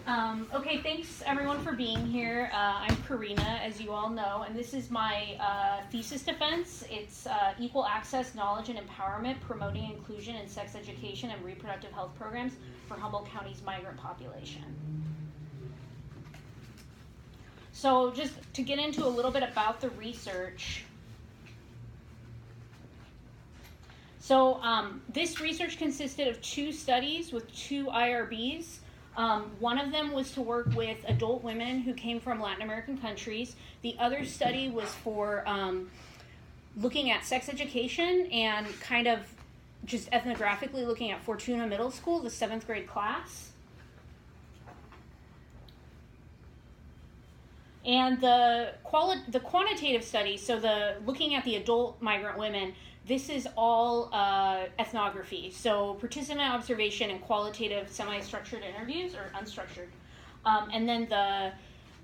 Okay, thanks everyone for being here. I'm Corinna, as you all know, and this is my thesis defense. It's Equal Access, Knowledge, and Empowerment, Promoting Inclusion in Sex Education and Reproductive Health Programs for Humboldt County's Migrant Population. So just to get into a little bit about the research. So this research consisted of 2 studies with 2 IRBs. One of them was to work with adult women who came from Latin American countries. The other study was for looking at sex education and kind of just ethnographically looking at Fortuna Middle School, the 7th grade class. And the quantitative study, so the looking at the adult migrant women, this is all ethnography, so participant observation and qualitative semi-structured interviews, or unstructured. And then the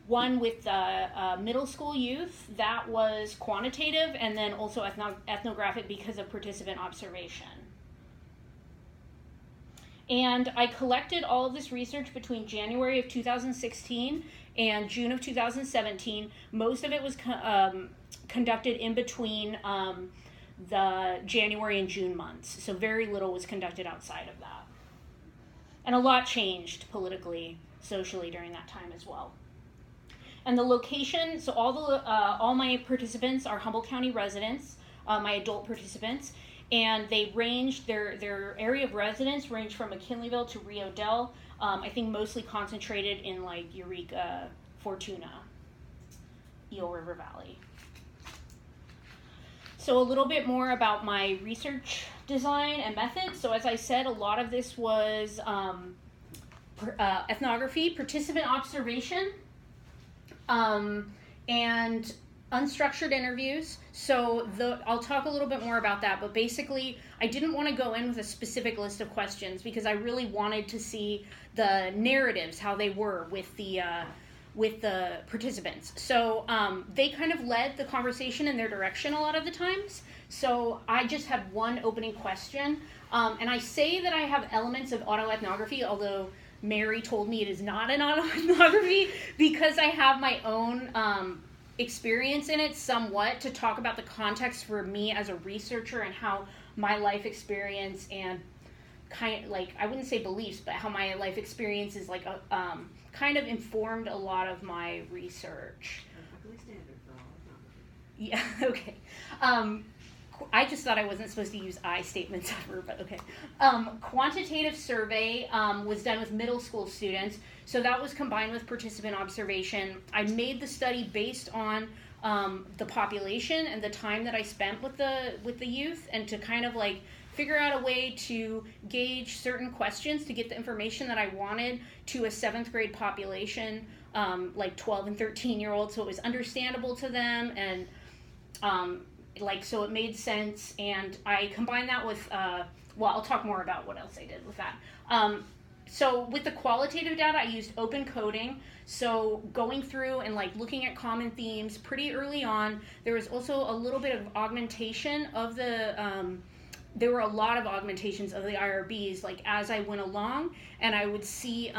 one with the middle school youth, that was quantitative and then also ethnographic because of participant observation. And I collected all of this research between January of 2016 and June of 2017. Most of it was conducted in between the January and June months, so very little was conducted outside of that. And a lot changed politically, socially during that time as well. And the location, so all my participants are Humboldt County residents, my adult participants, and they ranged, their area of residence ranged from McKinleyville to Rio Del, I think mostly concentrated in like Eureka, Fortuna, Eel River Valley. So a little bit more about my research design and methods. So as I said, a lot of this was ethnography, participant observation, and unstructured interviews. So I'll talk a little bit more about that, but basically I didn't want to go in with a specific list of questions because I really wanted to see the narratives, how they were with the participants. So they kind of led the conversation in their direction a lot of the times. So I just had one opening question. And I say that I have elements of autoethnography, although Mary told me it is not an autoethnography because I have my own experience in it somewhat to talk about the context for me as a researcher and how my life experience and kind of like, I wouldn't say beliefs, but how my life experience is like kind of informed a lot of my research. Yeah, okay. I just thought I wasn't supposed to use I statements ever, but okay. Quantitative survey was done with middle school students, so that was combined with participant observation. I made the study based on the population and the time that I spent with the youth, and to kind of like figure out a way to gauge certain questions to get the information that I wanted to a 7th grade population, like 12 and 13-year-olds, so it was understandable to them, and so it made sense. And I combined that with, I'll talk more about what else I did with that. So with the qualitative data, I used open coding. So going through and like looking at common themes pretty early on. There was also a little bit of augmentation of there were a lot of augmentations of the IRBs, like as I went along, and I would see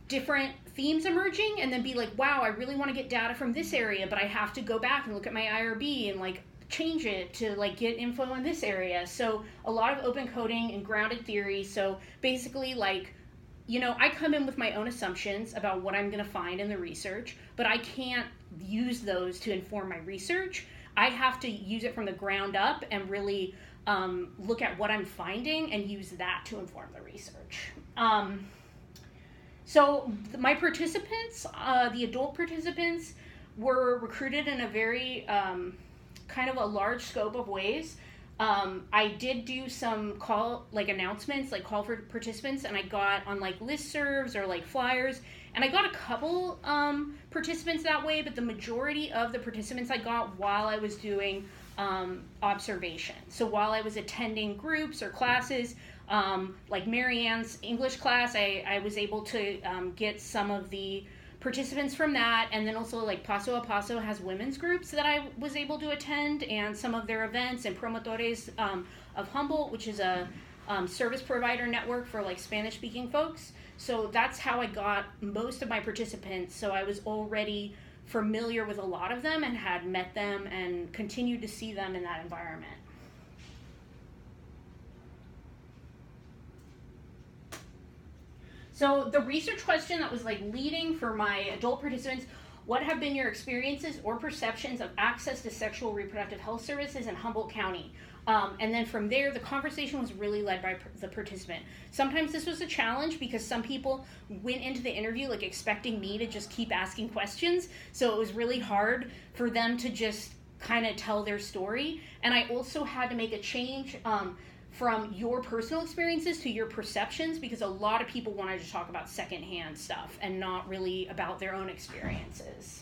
different themes emerging and then be like, wow, I really want to get data from this area, but I have to go back and look at my IRB and like change it to like get info on this area. So a lot of open coding and grounded theory. So basically like, I come in with my own assumptions about what I'm going to find in the research, but I can't use those to inform my research. I have to use it from the ground up and really look at what I'm finding and use that to inform the research. So my participants, the adult participants, were recruited in a very kind of a large scope of ways. I did do some announcements, like call for participants, and I got on like listservs or like flyers, and I got a couple participants that way, but the majority of the participants I got while I was doing observation. So while I was attending groups or classes, like Mary Ann's English class, I was able to get some of the participants from that, and then also like Paso a Paso has women's groups that I was able to attend, and some of their events, and Promotores of Humboldt, which is a service provider network for like Spanish speaking folks. So that's how I got most of my participants. So I was already familiar with a lot of them and had met them and continued to see them in that environment. So the research question that was like leading for my adult participants: what have been your experiences or perceptions of access to sexual reproductive health services in Humboldt County? And then from there, the conversation was really led by the participant. Sometimes this was a challenge because some people went into the interview like expecting me to just keep asking questions. So it was really hard for them to just kind of tell their story. And I also had to make a change from your personal experiences to your perceptions, because a lot of people wanted to talk about secondhand stuff and not really about their own experiences.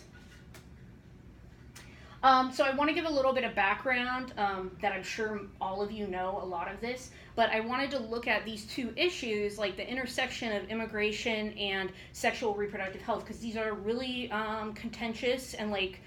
So I want to give a little bit of background that I'm sure all of you know a lot of this, but I wanted to look at these two issues, like the intersection of immigration and sexual reproductive health, because these are really contentious and like,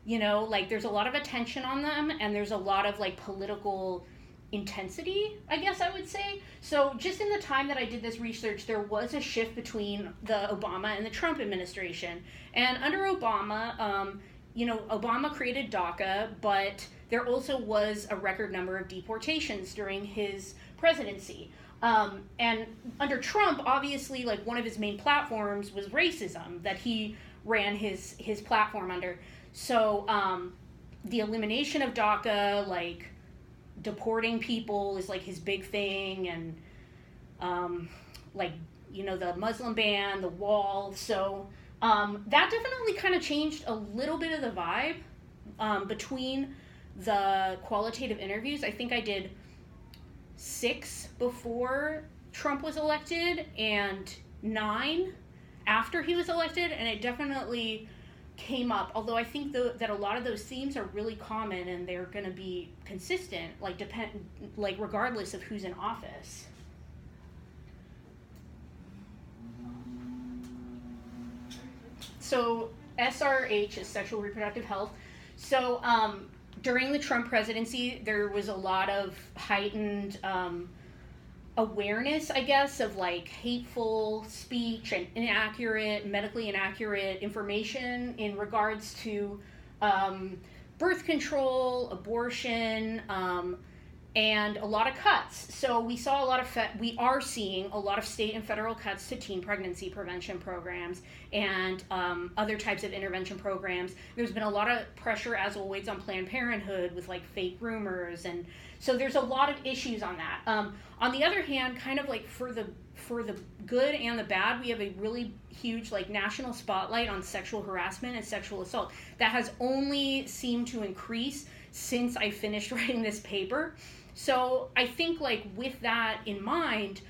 you know, like there's a lot of attention on them and there's a lot of like political intensity, I guess I would say. So just in the time that I did this research, there was a shift between the Obama and the Trump administration. And under Obama, you know, Obama created DACA, but there also was a record number of deportations during his presidency. And under Trump, obviously, like one of his main platforms was racism that he ran his platform under. So the elimination of DACA, like deporting people is like his big thing, and like, you know, the Muslim ban, the wall. So that definitely kind of changed a little bit of the vibe between the qualitative interviews. I think I did 6 before Trump was elected and 9 after he was elected, and it definitely came up, although I think that a lot of those themes are really common and they're going to be consistent, like regardless of who's in office. So SRH is sexual reproductive health. So during the Trump presidency, there was a lot of heightened awareness, I guess, of like hateful speech and medically inaccurate information in regards to birth control, abortion, and a lot of cuts. So we saw we are seeing a lot of state and federal cuts to teen pregnancy prevention programs and other types of intervention programs. There's been a lot of pressure, as always, on Planned Parenthood with like fake rumors, and so there's a lot of issues on that. On the other hand, kind of like for the good and the bad, we have a really huge like national spotlight on sexual harassment and sexual assault that has only seemed to increase since I finished writing this paper. So I think like with that in mind,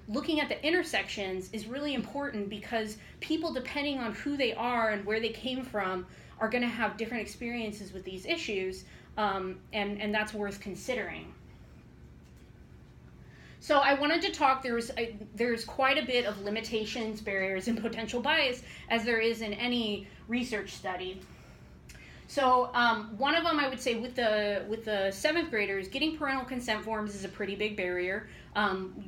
looking at the intersections is really important, because people, depending on who they are and where they came from, are going to have different experiences with these issues, and that's worth considering. So I wanted to talk, there's quite a bit of limitations, barriers, and potential bias, as there is in any research study. So one of them, I would say, with the 7th graders, getting parental consent forms is a pretty big barrier.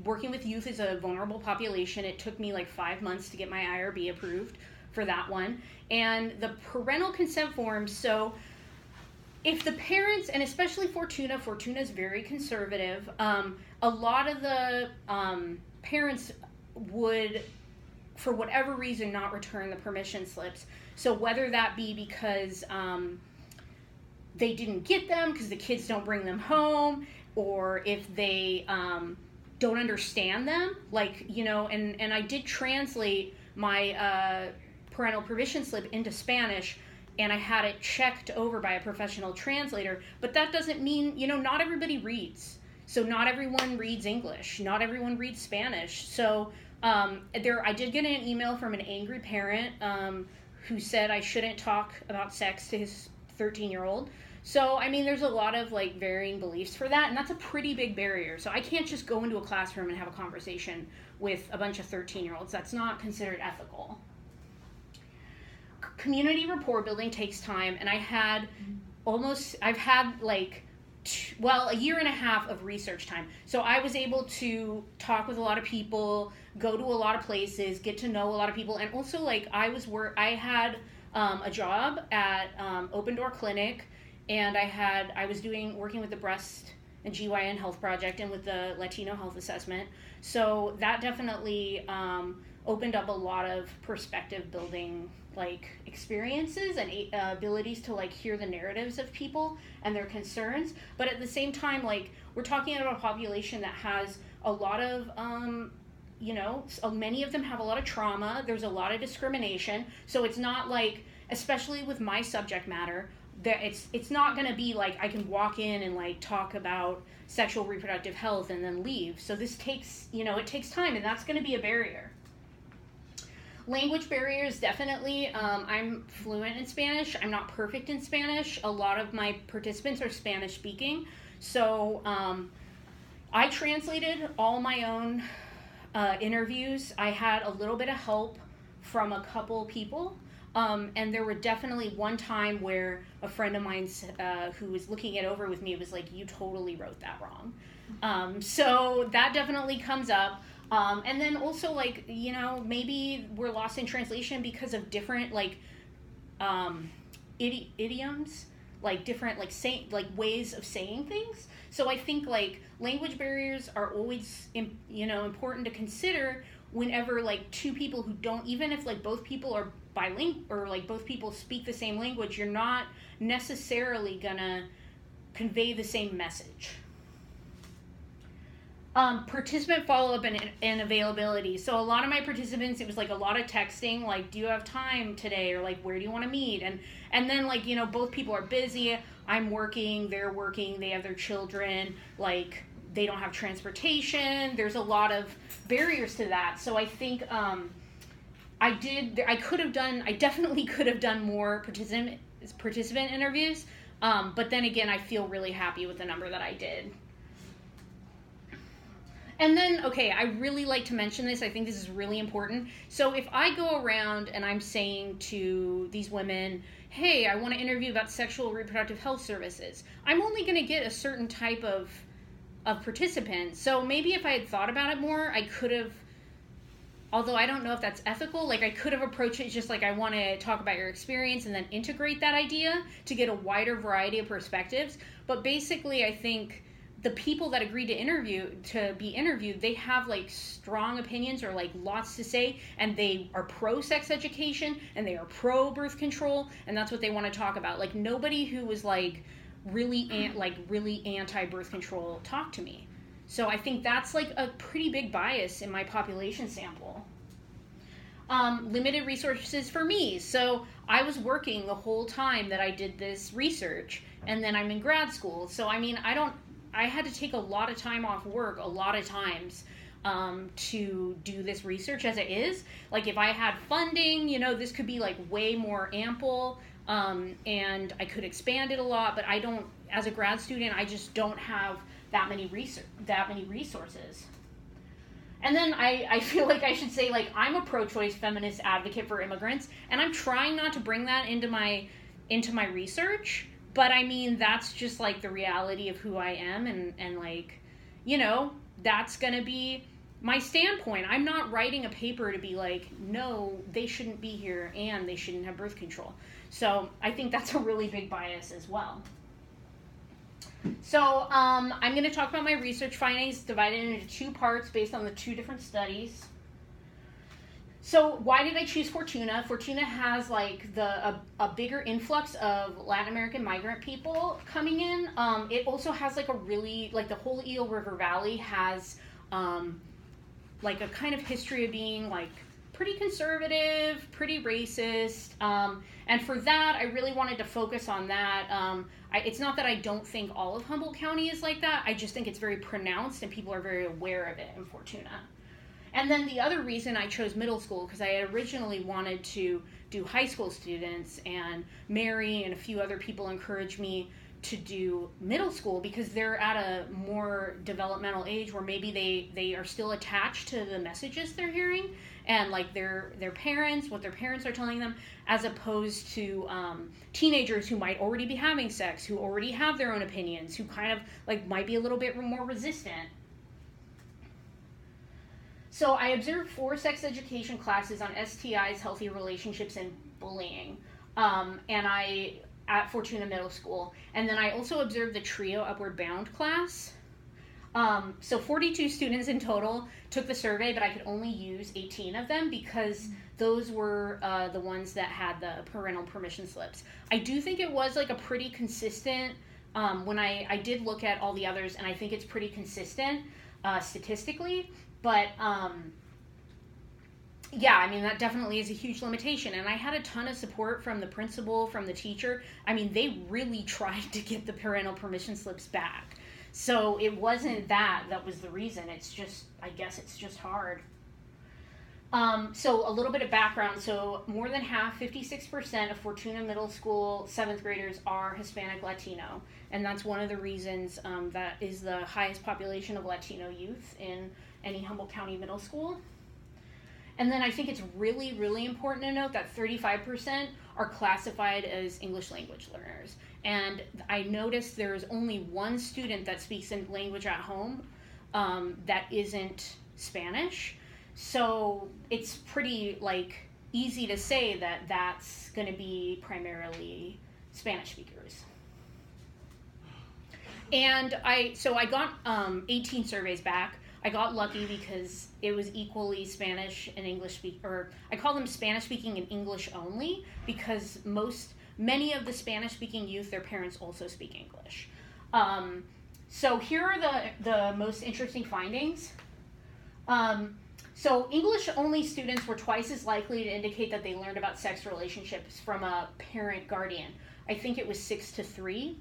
Working with youth is a vulnerable population. It took me like 5 months to get my IRB approved for that one. And the parental consent forms, so if the parents, and especially Fortuna is very conservative, a lot of the parents would, for whatever reason, not return the permission slips. So whether that be because they didn't get them because the kids don't bring them home, or if they don't understand them, like, you know, and I did translate my parental permission slip into Spanish, and I had it checked over by a professional translator, but that doesn't mean, you know, not everybody reads. So not everyone reads English, not everyone reads Spanish. So I did get an email from an angry parent who said I shouldn't talk about sex to his 13-year-old. So, I mean, there's a lot of like varying beliefs for that, and that's a pretty big barrier. So I can't just go into a classroom and have a conversation with a bunch of 13-year-olds. That's not considered ethical. Community rapport building takes time, and I've had like a year and a half of research time. So I was able to talk with a lot of people, go to a lot of places, get to know a lot of people, and also like I had a job at Open Door Clinic, and I was working with the Breast and GYN Health Project and with the Latino Health Assessment. So that definitely opened up a lot of perspective building like experiences and abilities to like hear the narratives of people and their concerns. But at the same time, like we're talking about a population that has a lot of many of them have a lot of trauma. There's a lot of discrimination. So it's not like, especially with my subject matter, that it's not going to be like I can walk in and like talk about sexual reproductive health and then leave. So this takes, it takes time, and that's going to be a barrier. Language barriers, definitely. I'm fluent in Spanish. I'm not perfect in Spanish. A lot of my participants are Spanish speaking. So I translated all my own interviews. I had a little bit of help from a couple people. And there were definitely one time where a friend of mine who was looking it over with me was like, you totally wrote that wrong. So that definitely comes up. And then also like, maybe we're lost in translation because of different like idioms, like different like ways of saying things. So I think like language barriers are always important to consider whenever like two people who don't, even if like both people are bilingual or like both people speak the same language, you're not necessarily gonna convey the same message. Participant follow-up and availability. So a lot of my participants, it was like a lot of texting, like, do you have time today? Or like, where do you want to meet? And then like, both people are busy. I'm working, they're working, they have their children, like they don't have transportation. There's a lot of barriers to that. So I think I definitely could have done more participant interviews. But then again, I feel really happy with the number that I did. And then, okay, I really like to mention this. I think this is really important. So if I go around and I'm saying to these women, hey, I want to interview about sexual reproductive health services, I'm only going to get a certain type of participant. So maybe if I had thought about it more, I could have, although I don't know if that's ethical, like I could have approached it just like, I want to talk about your experience and then integrate that idea to get a wider variety of perspectives. But basically, I think the people that agreed to be interviewed, they have like strong opinions or like lots to say, and they are pro sex education and they are pro birth control, and that's what they want to talk about. Like nobody who was like really anti birth control talked to me. So I think that's like a pretty big bias in my population sample. Limited resources for me. So I was working the whole time that I did this research, and then I'm in grad school. So I mean, I had to take a lot of time off work a lot of times to do this research as it is. Like if I had funding, this could be like way more ample, and I could expand it a lot, but I don't, as a grad student, I just don't have that many resources. And then I feel like I should say, like, I'm a pro-choice feminist advocate for immigrants, and I'm trying not to bring that into my research. But I mean, that's just like the reality of who I am, and like, that's gonna be my standpoint. I'm not writing a paper to be like, no, they shouldn't be here and they shouldn't have birth control. So I think that's a really big bias as well. So I'm gonna talk about my research findings divided into two parts based on the two different studies. So why did I choose Fortuna? Fortuna has like a bigger influx of Latin American migrant people coming in. It also has like a really, like the whole Eel River Valley has like a kind of history of being like pretty conservative, pretty racist. And for that, I really wanted to focus on that. It's not that I don't think all of Humboldt County is like that. I just think it's very pronounced and people are very aware of it in Fortuna. And then the other reason I chose middle school, because I had originally wanted to do high school students, and Mary and a few other people encouraged me to do middle school because they're at a more developmental age where maybe they are still attached to the messages they're hearing and like their parents, what their parents are telling them, as opposed to teenagers who might already be having sex, who already have their own opinions, who kind of like might be a little bit more resistant. So I observed 4 sex education classes on STIs, healthy relationships, and bullying, at Fortuna Middle School. And then I also observed the TRIO Upward Bound class. So 42 students in total took the survey, but I could only use 18 of them because those were the ones that had the parental permission slips. I do think it was like a pretty consistent, when I did look at all the others, and I think it's pretty consistent statistically. But, yeah, I mean, that definitely is a huge limitation. And I had a ton of support from the principal, from the teacher. I mean, they really tried to get the parental permission slips back. So it wasn't that was the reason. It's just, I guess it's just hard. So a little bit of background. So more than half, 56% of Fortuna Middle School 7th graders are Hispanic Latino. And that's one of the reasons that is the highest population of Latino youth in any Humboldt County middle school. And then I think it's really, really important to note that 35% are classified as English language learners. And I noticed there is only one student that speaks in language at home that isn't Spanish. So it's pretty like easy to say that that's going to be primarily Spanish speakers. And I got 18 surveys back. I got lucky because it was equally Spanish and English or I call them Spanish speaking and English only because many of the Spanish speaking youth, their parents also speak English. So here are the most interesting findings. So English only students were twice as likely to indicate that they learned about sex relationships from a parent guardian. I think it was 6-3.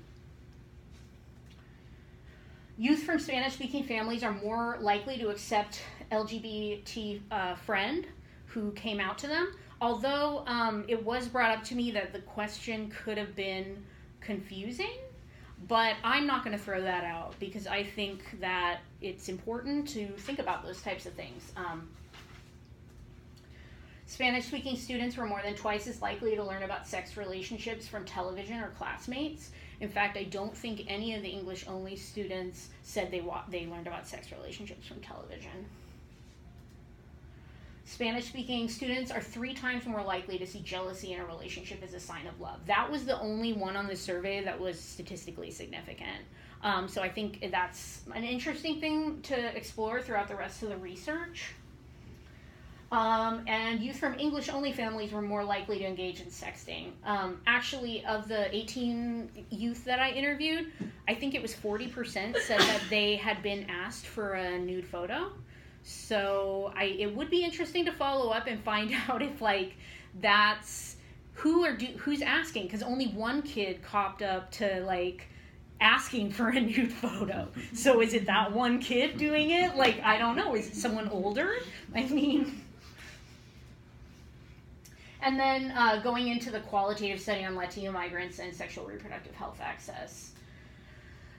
Youth from Spanish-speaking families are more likely to accept LGBT friend who came out to them, although it was brought up to me that the question could have been confusing, but I'm not going to throw that out because I think that it's important to think about those types of things. Spanish-speaking students were more than twice as likely to learn about sex relationships from television or classmates. In fact, I don't think any of the English-only students said they learned about sex relationships from television. Spanish-speaking students are 3 times more likely to see jealousy in a relationship as a sign of love. That was the only one on the survey that was statistically significant. So I think that's an interesting thing to explore throughout the rest of the research. And youth from English-only families were more likely to engage in sexting. Actually, of the 18 youth that I interviewed, I think it was 40% said that they had been asked for a nude photo. So it would be interesting to follow up and find out if that's who's asking, because only one kid copped up to asking for a nude photo. So is it that one kid doing it? I don't know. Is it someone older? I mean. And then going into the qualitative study on Latino migrants and sexual reproductive health access.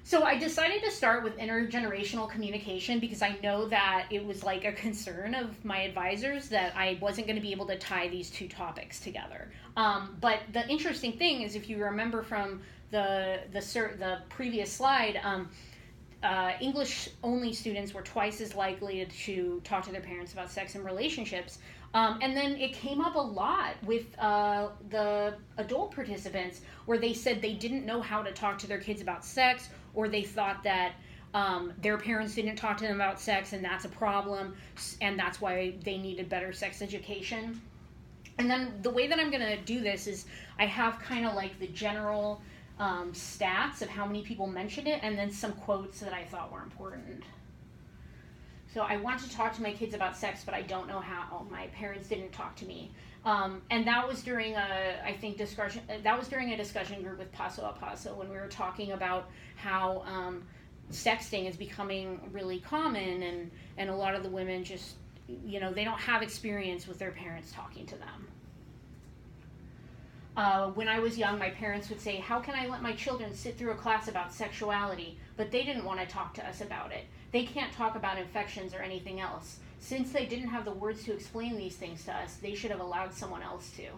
So I decided to start with intergenerational communication because I know that it was a concern of my advisors that I wasn't going to be able to tie these 2 topics together. But the interesting thing is, if you remember from the previous slide, English-only students were twice as likely to talk to their parents about sex and relationships. And then it came up a lot with the adult participants where they said they didn't know how to talk to their kids about sex, or they thought that their parents didn't talk to them about sex and that's a problem, and that's why they needed better sex education. And then the way that I'm going to do this is I have kind of the general stats of how many people mentioned it, and then some quotes that I thought were important. So I want to talk to my kids about sex, but I don't know how. My parents didn't talk to me. And that was during a discussion group with Paso a Paso when we were talking about how sexting is becoming really common, and a lot of the women just, they don't have experience with their parents talking to them. When I was young, my parents would say, how can I let my children sit through a class about sexuality? But they didn't want to talk to us about it. They can't talk about infections or anything else. Since they didn't have the words to explain these things to us, they should have allowed someone else to.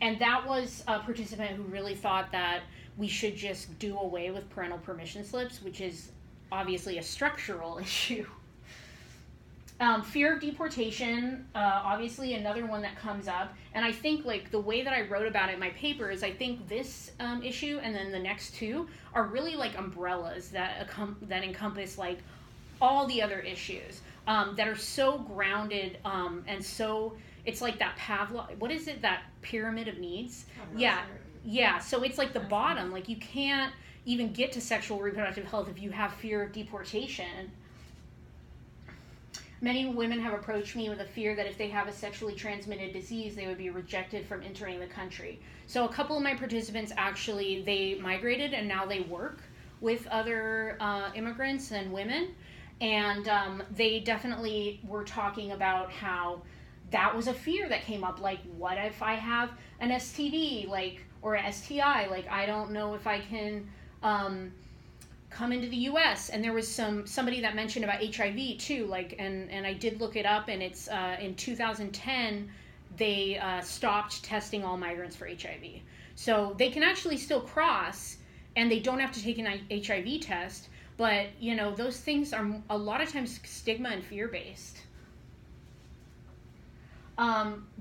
And that was a participant who really thought that we should just do away with parental permission slips, which is obviously a structural issue. Fear of deportation, obviously another one that comes up. And I think like the way that I wrote about it in my paper is I think this issue and then the next two are really like umbrellas that encompass like all the other issues that are so grounded and so, it's like that Pavlov, what is it, that pyramid of needs? Yeah, so it's like the bottom, like you can't even get to sexual reproductive health if you have fear of deportation. Many women have approached me with a fear that if they have a sexually transmitted disease, they would be rejected from entering the country. So a couple of my participants actually, they migrated and now they work with other immigrants and women. And they definitely were talking about how that was a fear that came up. Like, what if I have an STD, like, or an STI? Like, I don't know if I can come into the U.S. And there was somebody that mentioned about HIV too, like, and I did look it up, and it's in 2010 they stopped testing all migrants for HIV. So they can actually still cross, and they don't have to take an HIV test, but you know, those things are a lot of times stigma and fear based.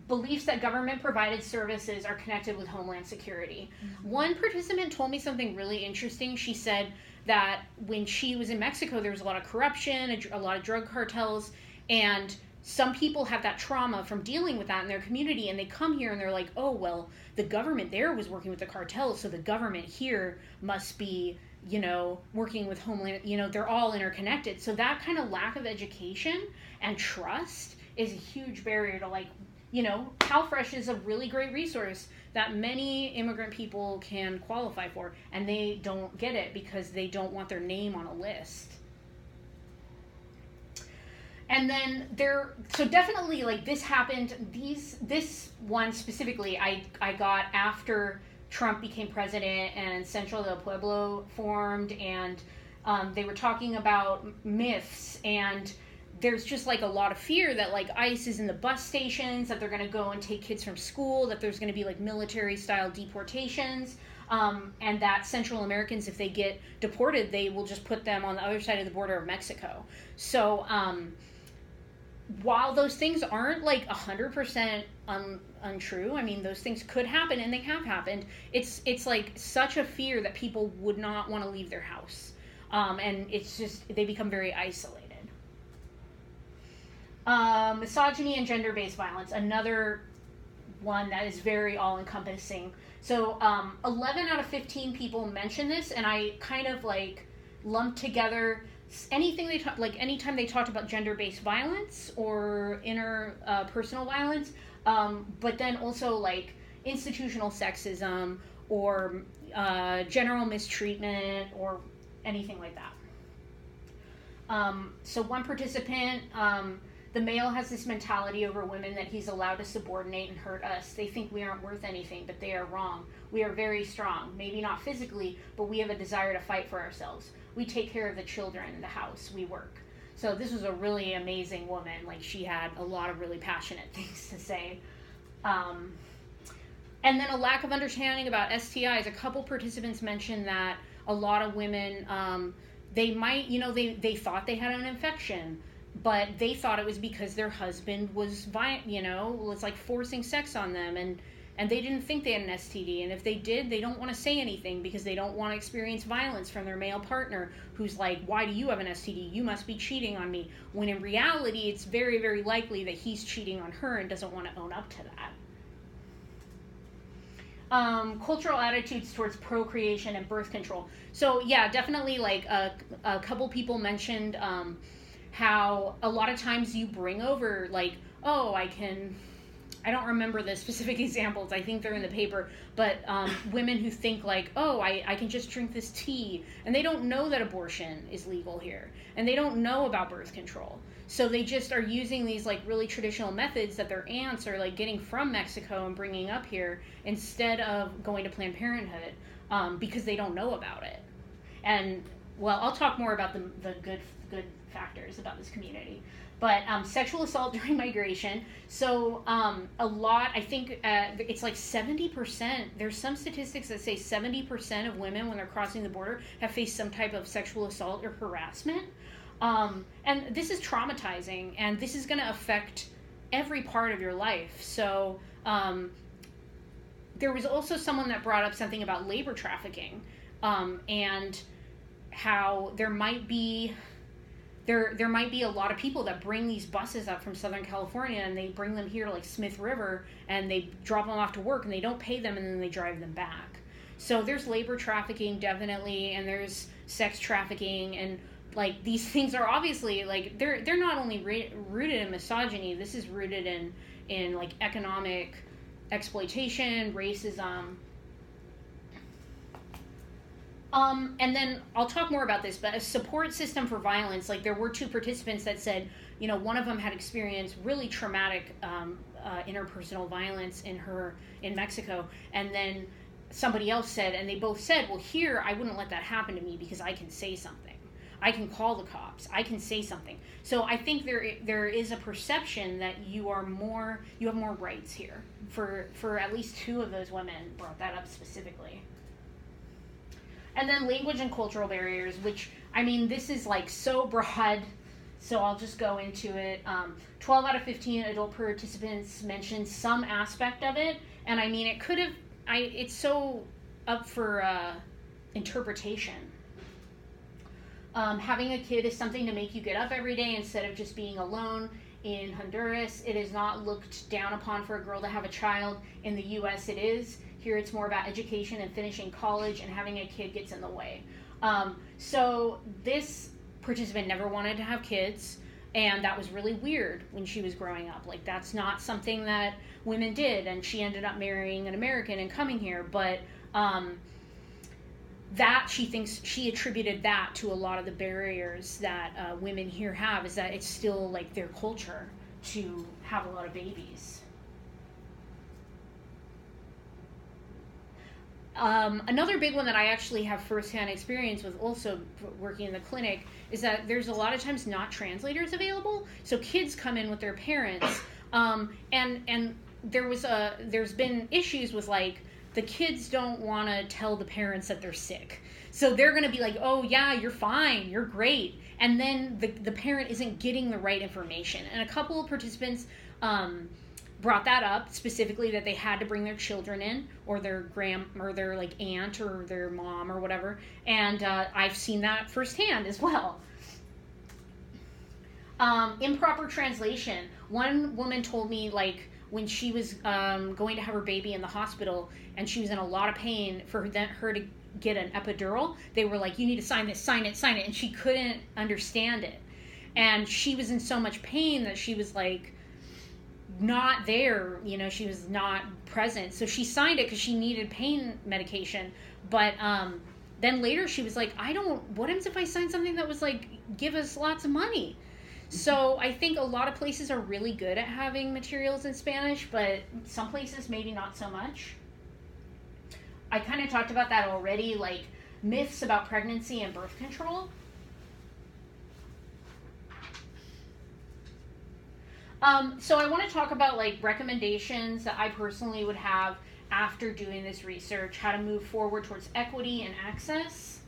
Beliefs that government provided services are connected with Homeland Security. Mm-hmm. One participant told me something really interesting. She said that when she was in Mexico, there was a lot of corruption, a lot of drug cartels, and some people have that trauma from dealing with that in their community, and they come here and they're like, oh, well, the government there was working with the cartels, so the government here must be, you know, working with Homeland, you know, they're all interconnected. So that kind of lack of education and trust is a huge barrier to, like, you know, CalFresh is a really great resource that many immigrant people can qualify for, and they don't get it because they don't want their name on a list. And then so definitely, like, this happened, this one specifically, I got after Trump became president and Centro del Pueblo formed, and they were talking about myths, and there's just like a lot of fear that like ICE is in the bus stations, that they're going to go and take kids from school, that there's going to be like military style deportations, and that Central Americans, if they get deported, they will just put them on the other side of the border of Mexico. So while those things aren't like 100% untrue, I mean, those things could happen and they have happened. It's like such a fear that people would not want to leave their house, and it's just, they become very isolated. Misogyny and gender-based violence, another one that is very all-encompassing. So 11 out of 15 people mention this, and I kind of like lumped together anything they talk, like anytime they talked about gender-based violence or interpersonal violence, but then also like institutional sexism or general mistreatment or anything like that. So one participant, the male has this mentality over women that he's allowed to subordinate and hurt us. They think we aren't worth anything, but they are wrong. We are very strong, maybe not physically, but we have a desire to fight for ourselves. We take care of the children in the house. We work. So this was a really amazing woman. Like, she had a lot of really passionate things to say. And then a lack of understanding about STIs. A couple participants mentioned that a lot of women, they might, you know, they thought they had an infection, but they thought it was because their husband was, you know, was like forcing sex on them, and they didn't think they had an STD. And if they did, they don't want to say anything because they don't want to experience violence from their male partner who's like, why do you have an STD? You must be cheating on me. When in reality, it's very, very likely that he's cheating on her and doesn't want to own up to that. Cultural attitudes towards procreation and birth control. So yeah, definitely, like a couple people mentioned how a lot of times you bring over like, oh, I can I don't remember the specific examples, I think they're in the paper, but women who think like, oh, I can just drink this tea, and they don't know that abortion is legal here, and they don't know about birth control. So they just are using these like really traditional methods that their aunts are like getting from Mexico and bringing up here instead of going to Planned Parenthood, because they don't know about it. And well, I'll talk more about the good factors about this community. But sexual assault during migration. So a lot, I think it's like 70%. There's some statistics that say 70% of women, when they're crossing the border, have faced some type of sexual assault or harassment. And this is traumatizing, and this is going to affect every part of your life. So there was also someone that brought up something about labor trafficking, and how there might be a lot of people that bring these buses up from Southern California, and they bring them here to like Smith River, and they drop them off to work, and they don't pay them, and then they drive them back. So there's labor trafficking, definitely, and there's sex trafficking, and like these things are obviously like they're not only rooted in misogyny. This is rooted in like economic exploitation, racism. And then I'll talk more about this, but a support system for violence, like there were 2 participants that said, you know, one of them had experienced really traumatic interpersonal violence in Mexico, and then somebody else said, and they both said, well, here I wouldn't let that happen to me because I can say something. I can call the cops. I can say something. So I think there is a perception that you have more rights here. For at least 2 of those women brought that up specifically. And then language and cultural barriers, which, I mean, this is like so broad, so I'll just go into it. 12 out of 15 adult participants mentioned some aspect of it, and I mean, it's so up for interpretation. Having a kid is something to make you get up every day instead of just being alone. In Honduras, it is not looked down upon for a girl to have a child. In the US, it is. Here it's more about education and finishing college, and having a kid gets in the way. So this participant never wanted to have kids, and that was really weird when she was growing up. Like, that's not something that women did, and she ended up marrying an American and coming here. But that she thinks she attributed that to a lot of the barriers that women here have, is that it's still like their culture to have a lot of babies. Another big one that I actually have firsthand experience with, also working in the clinic, is that there's a lot of times not translators available. So kids come in with their parents, and there's been issues with like the kids don't want to tell the parents that they're sick. So they're going to be like, oh yeah, you're fine, you're great. And then the parent isn't getting the right information. And a couple of participants brought that up specifically, that they had to bring their children in, or their or their like aunt or their mom or whatever. And I've seen that firsthand as well. Improper translation. One woman told me, like, when she was going to have her baby in the hospital and she was in a lot of pain, for her to get an epidural, they were like, you need to sign this, sign it, and she couldn't understand it. And she was in so much pain that she was like not there, you know, she was not present. So she signed it because she needed pain medication. But then later she was like, what happens if I sign something that was like, give us lots of money? So I think a lot of places are really good at having materials in Spanish, but some places maybe not so much. I kind of talked about that already, like myths about pregnancy and birth control. So I want to talk about like recommendations that I personally would have after doing this research, how to move forward towards equity and access.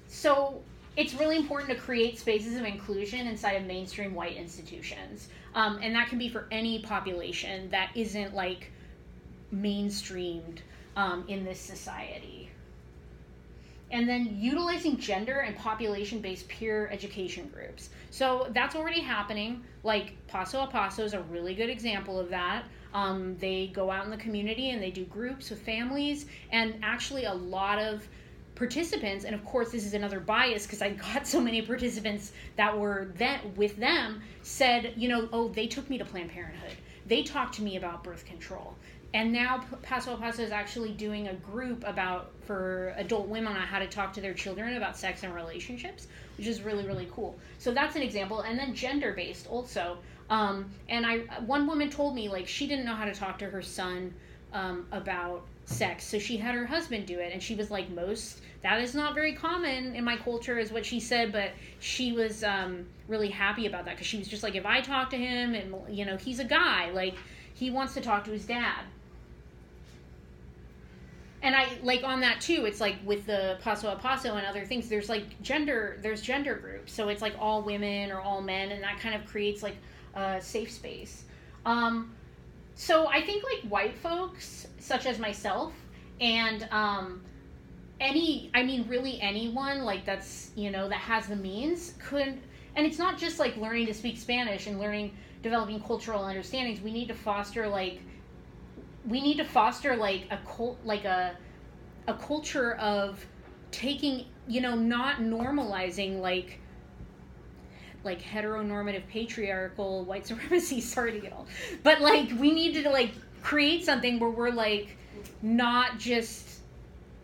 So it's really important to create spaces of inclusion inside of mainstream white institutions. And that can be for any population that isn't like mainstreamed in this society. And then utilizing gender and population-based peer education groups. So that's already happening. Like Paso a Paso is a really good example of that. They go out in the community and they do groups with families, and actually a lot of participants, and of course this is another bias because I got so many participants that were with them, said, you know, oh, they took me to Planned Parenthood they talked to me about birth control. And now Paso a Paso is actually doing a group for adult women on how to talk to their children about sex and relationships, which is really, really cool. So that's an example. And then gender-based also. One woman told me, like, she didn't know how to talk to her son about sex, so she had her husband do it, and she was like, that is not very common in my culture, is what she said, but she was really happy about that, because she was just like, if I talk to him, and, you know, he's a guy, like, he wants to talk to his dad. And I, like, on that too, it's like with the Paso a Paso and other things, there's gender groups, so it's like all women or all men, and that kind of creates like a safe space. So I think like white folks, such as myself, and really anyone like that's, you know, that has the means could, and it's not just like learning to speak Spanish and developing cultural understandings. We need to foster a culture of taking, you know, not normalizing like heteronormative patriarchal white supremacy. Sorry to get all, but like we need to like create something where we're like not just,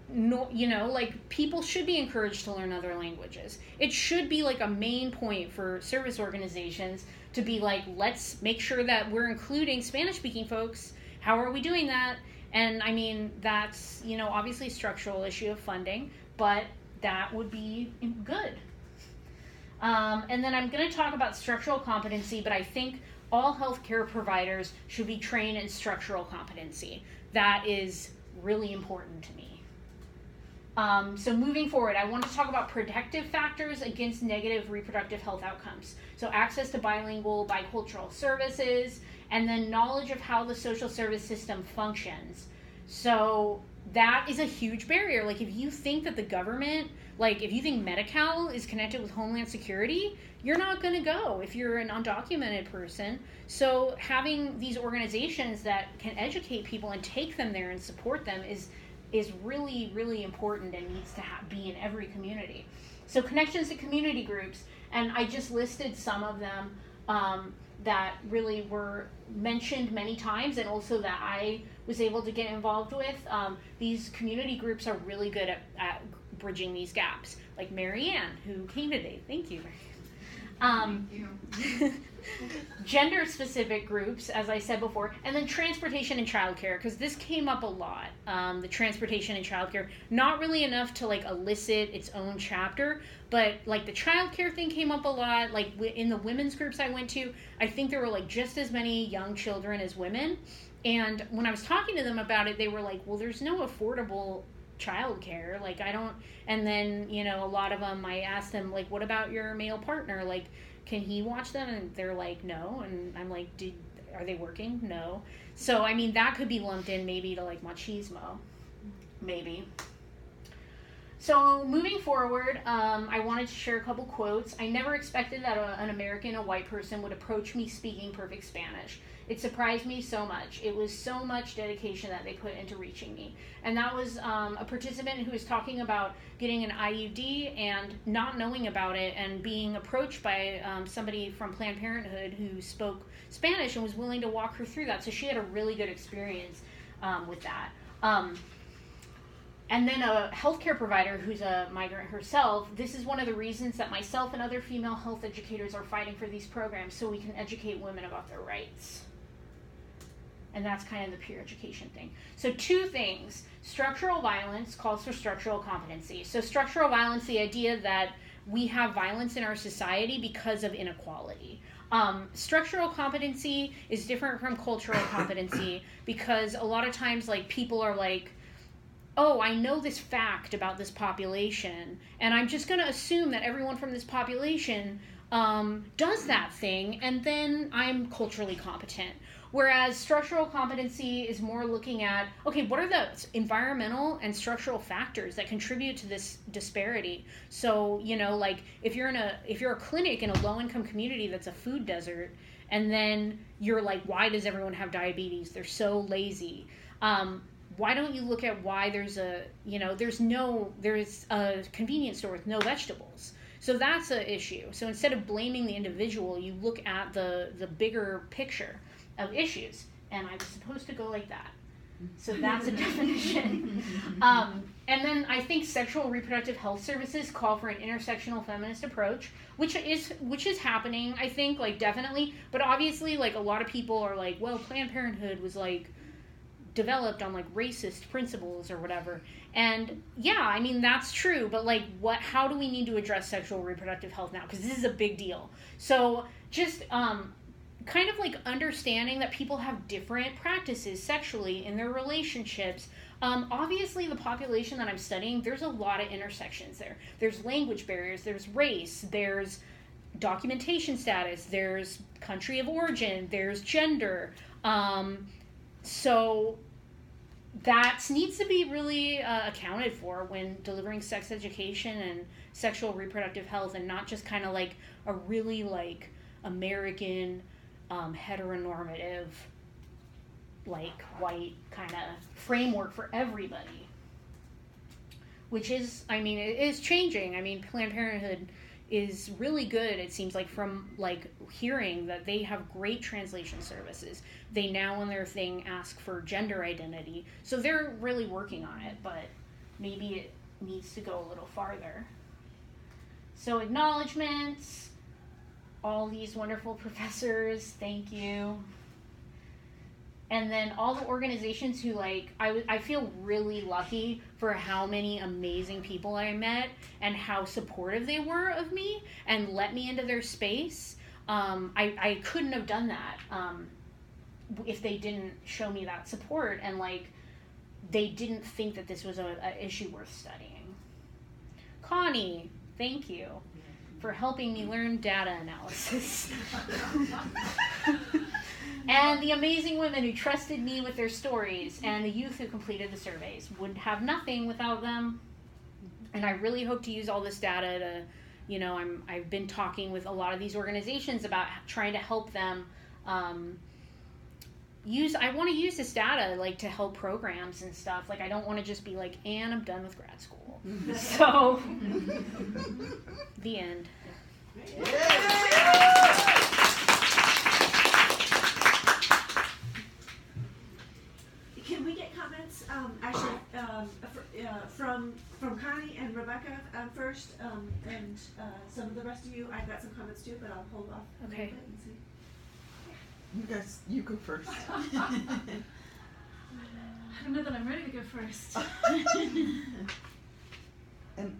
no, you know, like people should be encouraged to learn other languages. It should be like a main point for service organizations to be like, let's make sure that we're including Spanish speaking folks. How are we doing that? And I mean, that's, you know, obviously a structural issue of funding, but that would be good. And then I'm going to talk about structural competency, but I think all healthcare providers should be trained in structural competency. That is really important to me. So moving forward, I want to talk about protective factors against negative reproductive health outcomes. So access to bilingual, bicultural services, and then knowledge of how the social service system functions. So that is a huge barrier. Like if you think that the government, like if you think Medi-Cal is connected with Homeland Security, you're not going to go if you're an undocumented person. So having these organizations that can educate people and take them there and support them is really, really important and needs to be in every community. So connections to community groups, and I just listed some of them that really were mentioned many times, and also that I was able to get involved with. These community groups are really good at bridging these gaps, like Marianne, who came today. Thank you. Thank you. Gender-specific groups, as I said before, and then transportation and childcare, because this came up a lot. The transportation and childcare, not really enough to like elicit its own chapter, but like the childcare thing came up a lot. Like in the women's groups I went to, I think there were like just as many young children as women. And when I was talking to them about it, they were like, well, there's no affordable childcare. Like I don't, and then, you know, a lot of them, I asked them like, what about your male partner? Like, can he watch them? And they're like, no. And I'm like, are they working? No. So, I mean, that could be lumped in maybe to like machismo, maybe. So moving forward, I wanted to share a couple quotes. I never expected that an American, a white person, would approach me speaking perfect Spanish. It surprised me so much. It was so much dedication that they put into reaching me. And that was a participant who was talking about getting an IUD and not knowing about it, and being approached by somebody from Planned Parenthood who spoke Spanish and was willing to walk her through that. So she had a really good experience with that. And then a healthcare provider who's a migrant herself, this is one of the reasons that myself and other female health educators are fighting for these programs, so we can educate women about their rights. And that's kind of the peer education thing. So 2 things. Structural violence calls for structural competency. So structural violence, the idea that we have violence in our society because of inequality. Structural competency is different from cultural competency, because a lot of times like people are like, oh, I know this fact about this population, and I'm just going to assume that everyone from this population does that thing, and then I'm culturally competent. Whereas structural competency is more looking at, okay, what are the environmental and structural factors that contribute to this disparity? So, you know, like if you're a clinic in a low-income community that's a food desert, and then you're like, why does everyone have diabetes? They're so lazy. Why don't you look at why there's a convenience store with no vegetables? So that's an issue. So instead of blaming the individual, you look at the bigger picture of issues. And I was supposed to go like that. So that's a definition. And then I think sexual and reproductive health services call for an intersectional feminist approach, which is happening, I think, like, definitely. But obviously, like, a lot of people are like, well, Planned Parenthood was, like, developed on, like, racist principles or whatever. And yeah, I mean, that's true. But, like, how do we need to address sexual and reproductive health now? Because this is a big deal. So just kind of like understanding that people have different practices sexually in their relationships. Obviously, the population that I'm studying, there's a lot of intersections there. There's language barriers, there's race, there's documentation status, there's country of origin, there's gender. So that needs to be really accounted for when delivering sex education and sexual reproductive health, and not just kind of like a really like American heteronormative, like, white kind of framework for everybody, which is, I mean, it is changing. I mean, Planned Parenthood is really good, it seems like, from like hearing that they have great translation services. They now on their thing ask for gender identity, so they're really working on it, but maybe it needs to go a little farther. So acknowledgements, all these wonderful professors, thank you. And then all the organizations who, like, I feel really lucky for how many amazing people I met and how supportive they were of me and let me into their space. I couldn't have done that if they didn't show me that support, and like they didn't think that this was an issue worth studying. Connie, thank you for helping me learn data analysis. And the amazing women who trusted me with their stories, and the youth who completed the surveys. Would have nothing without them. And I really hope to use all this data to, you know, I've been talking with a lot of these organizations about trying to help them I want to use this data, like, to help programs and stuff. Like, I don't want to just be like, and I'm done with grad school. So, the end. Can we get comments, from Connie and Rebecca first, and some of the rest of you? I've got some comments too, but I'll hold off. Okay. A little bit and see. You guys, you go first. I don't know that I'm ready to go first. And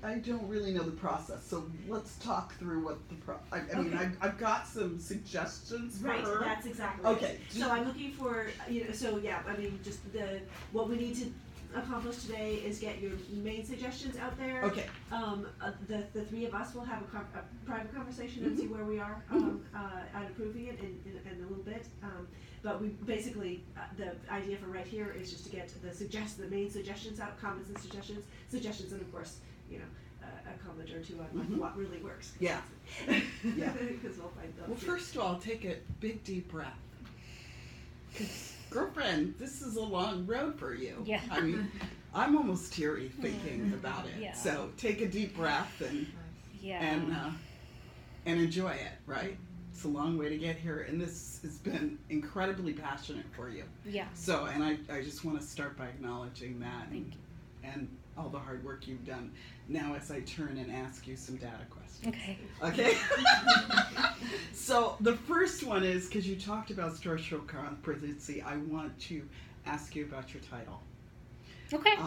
I don't really know the process, so let's talk through what the I mean, Okay. I've got some suggestions for Right, her. that's exactly Okay. it. So I'm looking for, so yeah, I mean, just what we need to accomplish today is get your main suggestions out there. Okay. The three of us will have a private conversation and see where we are at approving it in a little bit. But we basically, the idea for right here is just to get the main suggestions out, comments and suggestions, and of course, a comment or two on what really works. Yeah. Yeah. Because we'll find those. Well, first of all, take a big deep breath. 'Cause, girlfriend, this is a long road for you. Yeah. I mean, I'm almost teary thinking about it. Yeah. So take a deep breath and enjoy it, right? It's a long way to get here, and this has been incredibly passionate for you. Yeah. So, and I just want to start by acknowledging that and all the hard work you've done. Now, as I turn and ask you some data questions. Okay. Okay? So, the first one is, because you talked about structural competency, I want to ask you about your title. Okay.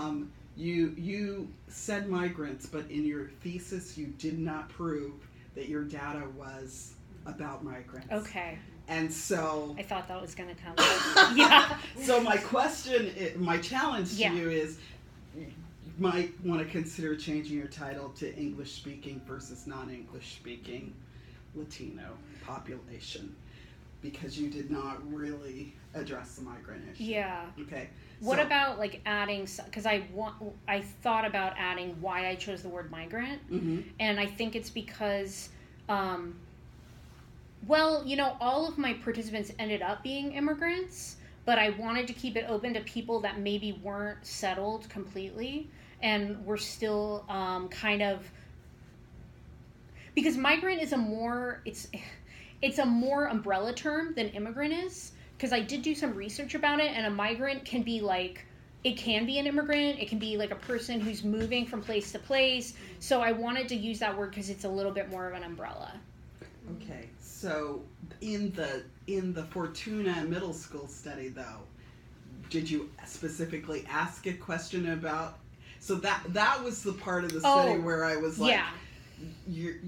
You said migrants, but in your thesis, you did not prove that your data was about migrants. Okay. And so I thought that was going to come. Yeah. So my challenge to you is, you might want to consider changing your title to English speaking versus non-English speaking Latino population, because you did not really address the migrant issue. Yeah. Okay. What about like adding? Because I thought about adding why I chose the word migrant, and I think it's because, well, all of my participants ended up being immigrants, but I wanted to keep it open to people that maybe weren't settled completely and were still kind of because migrant is it's a more umbrella term than immigrant is, because I did do some research about it, and a migrant can be like, it can be an immigrant, it can be like a person who's moving from place to place. So I wanted to use that word because it's a little bit more of an umbrella. Okay, so in the Fortuna middle school study, though, did you specifically ask a question about? So that was the part of the study where I was like, you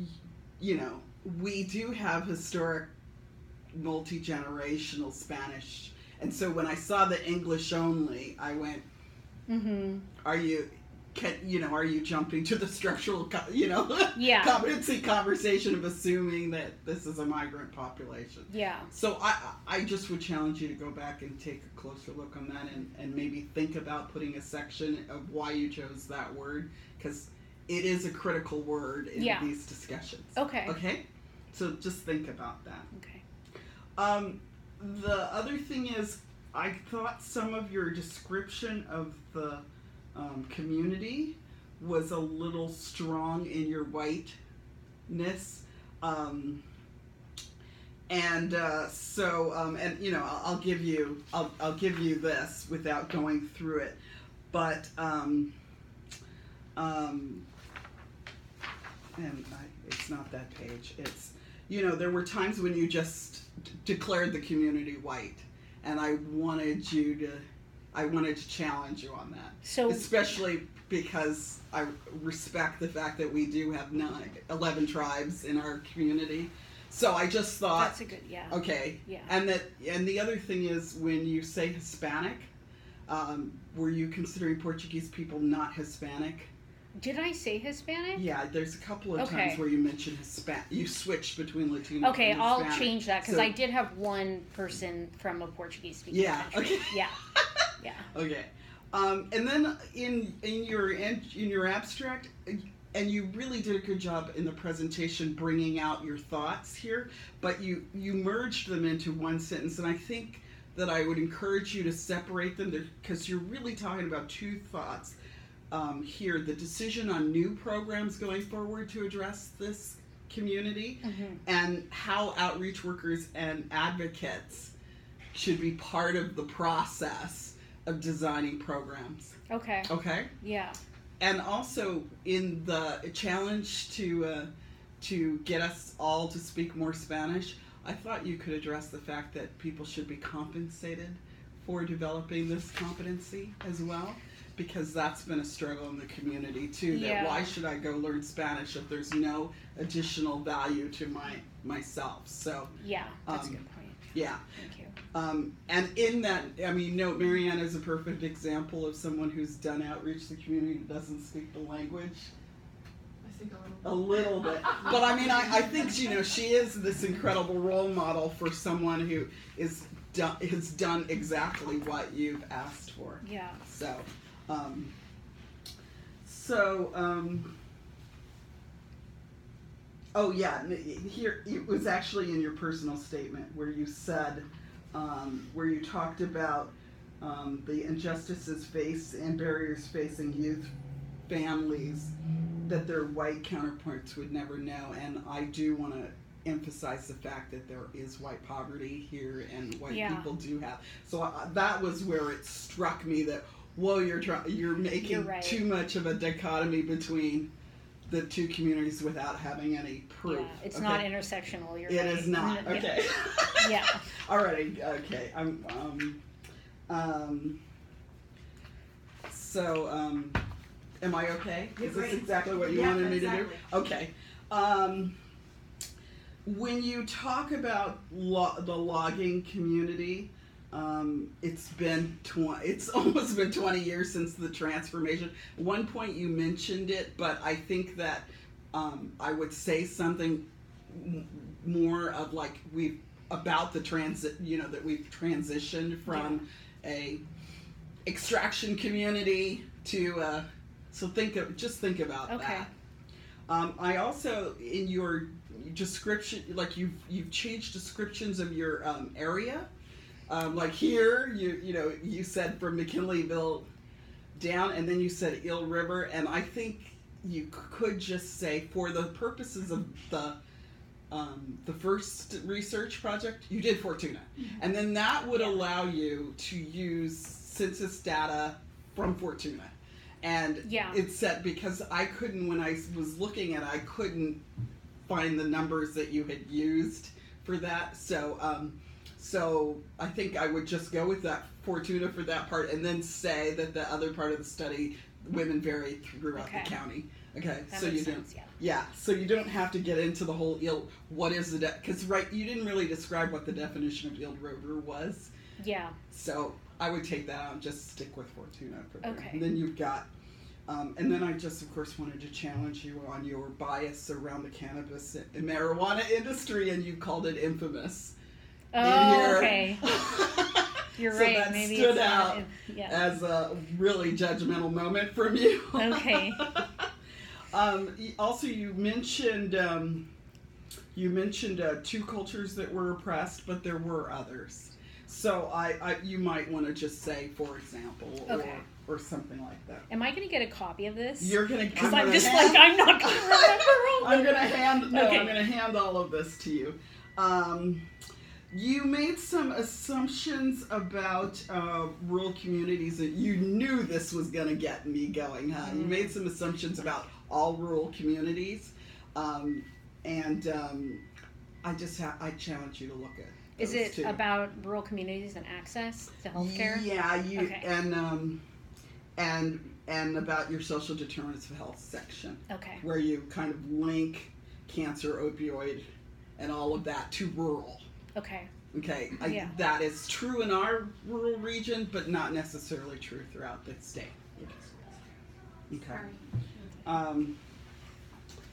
know, we do have historic multi-generational Spanish, and so when I saw the English only, I went, are you jumping to the structural, competency conversation of assuming that this is a migrant population? Yeah. So I just would challenge you to go back and take a closer look on that, and maybe think about putting a section of why you chose that word, because it is a critical word in these discussions. Okay. Okay? So just think about that. Okay. The other thing is, I thought some of your description of the community was a little strong in your whiteness, and I'll give you this without going through it, but it's not that page. It's, there were times when you just declared the community white, and I wanted to challenge you on that. So, especially because I respect the fact that we do have 11 tribes in our community. So I just thought that's a good, okay. Yeah. And the other thing is, when you say Hispanic, were you considering Portuguese people not Hispanic? Did I say Hispanic? Yeah, there's a couple of times where you mentioned Hispanic. You switched between Latino and Hispanic. I'll change that, because I did have one person from a Portuguese-speaking country. Okay. Yeah. Yeah. Okay. And then in your abstract, and you really did a good job in the presentation bringing out your thoughts here, but you merged them into one sentence, and I think that I would encourage you to separate them, because you're really talking about two thoughts. Here, the decision on new programs going forward to address this community, and how outreach workers and advocates should be part of the process of designing programs. Okay. Okay? Yeah. And also, in the challenge to get us all to speak more Spanish, I thought you could address the fact that people should be compensated for developing this competency as well. Because that's been a struggle in the community too. That why should I go learn Spanish if there's no additional value to myself? So that's a good point. Yeah. Thank you. And in that, Marianne is a perfect example of someone who's done outreach to the community who doesn't speak the language. I speak a little bit. But I think she is this incredible role model for someone who has done exactly what you've asked for. Yeah. Here it was actually in your personal statement where you said, where you talked about the injustices and barriers facing youth families that their white counterparts would never know, and I do want to emphasize the fact that there is white poverty here, and white people do have. So that was where it struck me that, whoa, you're making too much of a dichotomy between the two communities without having any proof. Yeah, it's not intersectional. You're right. It is not. Okay. Yeah. Alrighty. Okay. Am I okay? Is this exactly what you wanted me to do? Okay. When you talk about the logging community, it's almost been 20 years since the transformation. At one point you mentioned it, but I think that I would say something more of like about the that we've transitioned from a extraction community to think about that. I also, in your description, like you've changed descriptions of your area. Like here, you said from McKinleyville down, and then you said Eel River, and I think you could just say, for the purposes of the first research project, you did Fortuna. And then that would allow you to use census data from Fortuna. And it's set, because I couldn't, when I was looking at it, I couldn't find the numbers that you had used for that. So I think I would just go with that Fortuna for that part, and then say that the other part of the study, women vary throughout the county. Okay, that so makes you sense, don't, so you don't have to get into the whole what is the because you didn't really describe what the definition of Yield Rover was. Yeah. So I would take that out and just stick with Fortuna for there. Okay. And then you've got, and then I just of course wanted to challenge you on your bias around the cannabis and marijuana industry, and you called it infamous. Oh, okay. You're so right. That Maybe stood it's out as a really judgmental moment from you. Okay. Also, you mentioned two cultures that were oppressed, but there were others. So you might want to just say, for example, or something like that. Am I going to get a copy of this? You're going to, because I'm not going to remember all I'm going to hand all of this to you. You made some assumptions about rural communities that you knew this was going to get me going, huh? You made some assumptions about all rural communities, and I challenge you to look at those. Is it too. about rural communities and access to healthcare? Yeah, and about your social determinants of health section. Okay. Where you kind of link cancer, opioid, and all of that to rural. Okay. Okay, that is true in our rural region, but not necessarily true throughout the state. Okay.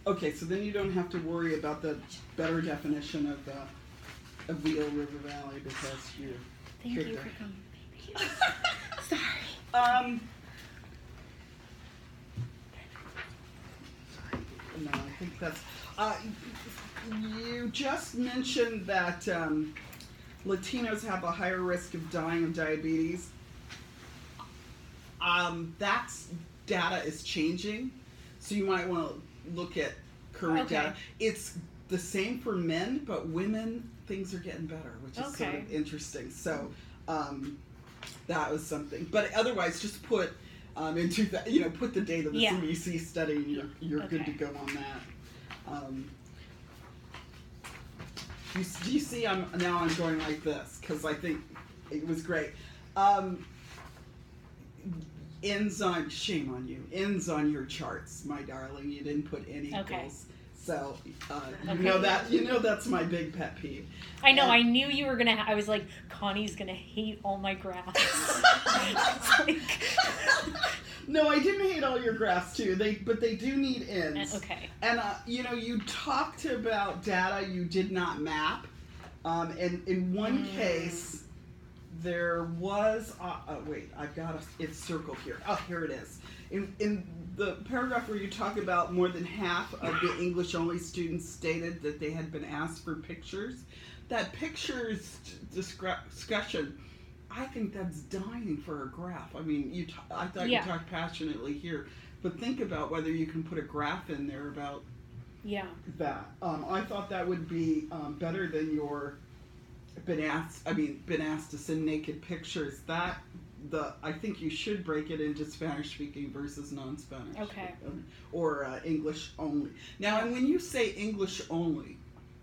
Okay, so then you don't have to worry about the better definition of the Eel River Valley, because you're. Thank you for coming, baby. Sorry. No, I think that's. You just mentioned that Latinos have a higher risk of dying of diabetes. That's data is changing, so you might want to look at current data. It's the same for men, but women, things are getting better, which is sort of interesting. So that was something. But otherwise, just put into that, put the date of the CDC study, and you're good to go on that. Do you see? I'm going like this because I think it was great. Enzyme, shame on you. Ends on your charts, my darling. You didn't put any equals. So you know that's my big pet peeve. I know. I knew you were gonna. I was like, Connie's gonna hate all my graphs. No, I didn't hate all your graphs too. But they do need ends. Okay. And you talked about data you did not map. And in one case, there was. Wait, I've got it's circled here. Oh, here it is. In the paragraph where you talk about more than half of the English-only students stated that they had been asked for pictures, that pictures discussion, I think that's dying for a graph. I mean, I thought you talked passionately here, but think about whether you can put a graph in there about that. I thought that would be better than your been asked to send naked pictures. I think you should break it into Spanish speaking versus non-Spanish. Okay. Or English only. Now, and when you say English only,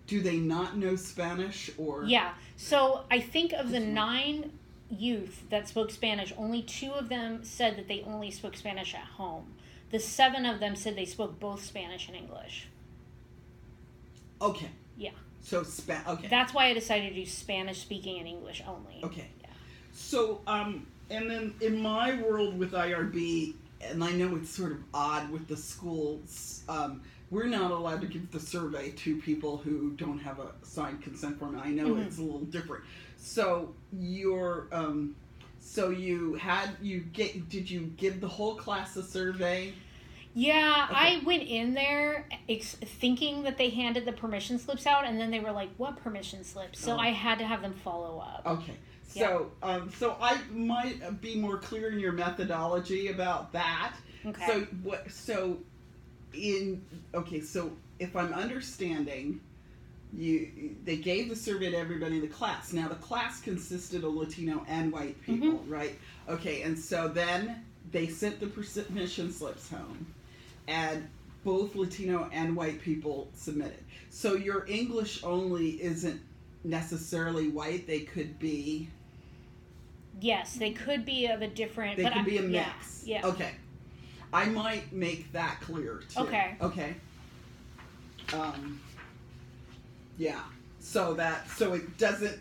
do they not know Spanish or? Yeah. So I think of the 9 youth that spoke Spanish, only 2 of them said that they only spoke Spanish at home. The 7 of them said they spoke both Spanish and English. Okay. Yeah. So okay. That's why I decided to do Spanish speaking and English only. Okay. Yeah. So and then in my world with IRB, and I know it's sort of odd with the schools, we're not allowed to give the survey to people who don't have a signed consent form. I know it's a little different. So did you give the whole class a survey? Yeah, okay. I went in there thinking that they handed the permission slips out, and then they were like, "What permission slips?" So I had to have them follow up. Okay. So, so I might be more clear in your methodology about that. Okay. So so if I'm understanding, they gave the survey to everybody in the class. Now the class consisted of Latino and white people, right? Okay, and so then they sent the submission slips home, and both Latino and white people submitted. So your English only isn't necessarily white. They could be. Yes, they could be of a different. They could be a mix. Yeah. Okay. I might make that clear too. Okay. Okay. Yeah. So it doesn't,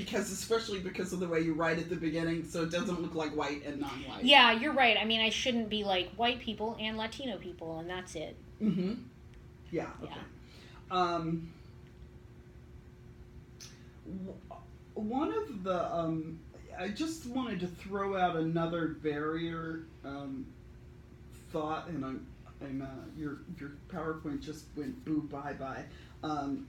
especially because of the way you write at the beginning, so it doesn't look like white and non-white. Yeah, you're right. I mean, I shouldn't be like white people and Latino people, and that's it. Mm-hmm. Yeah. Okay. Yeah. One of the, I just wanted to throw out another barrier thought, and your PowerPoint just went boo bye. And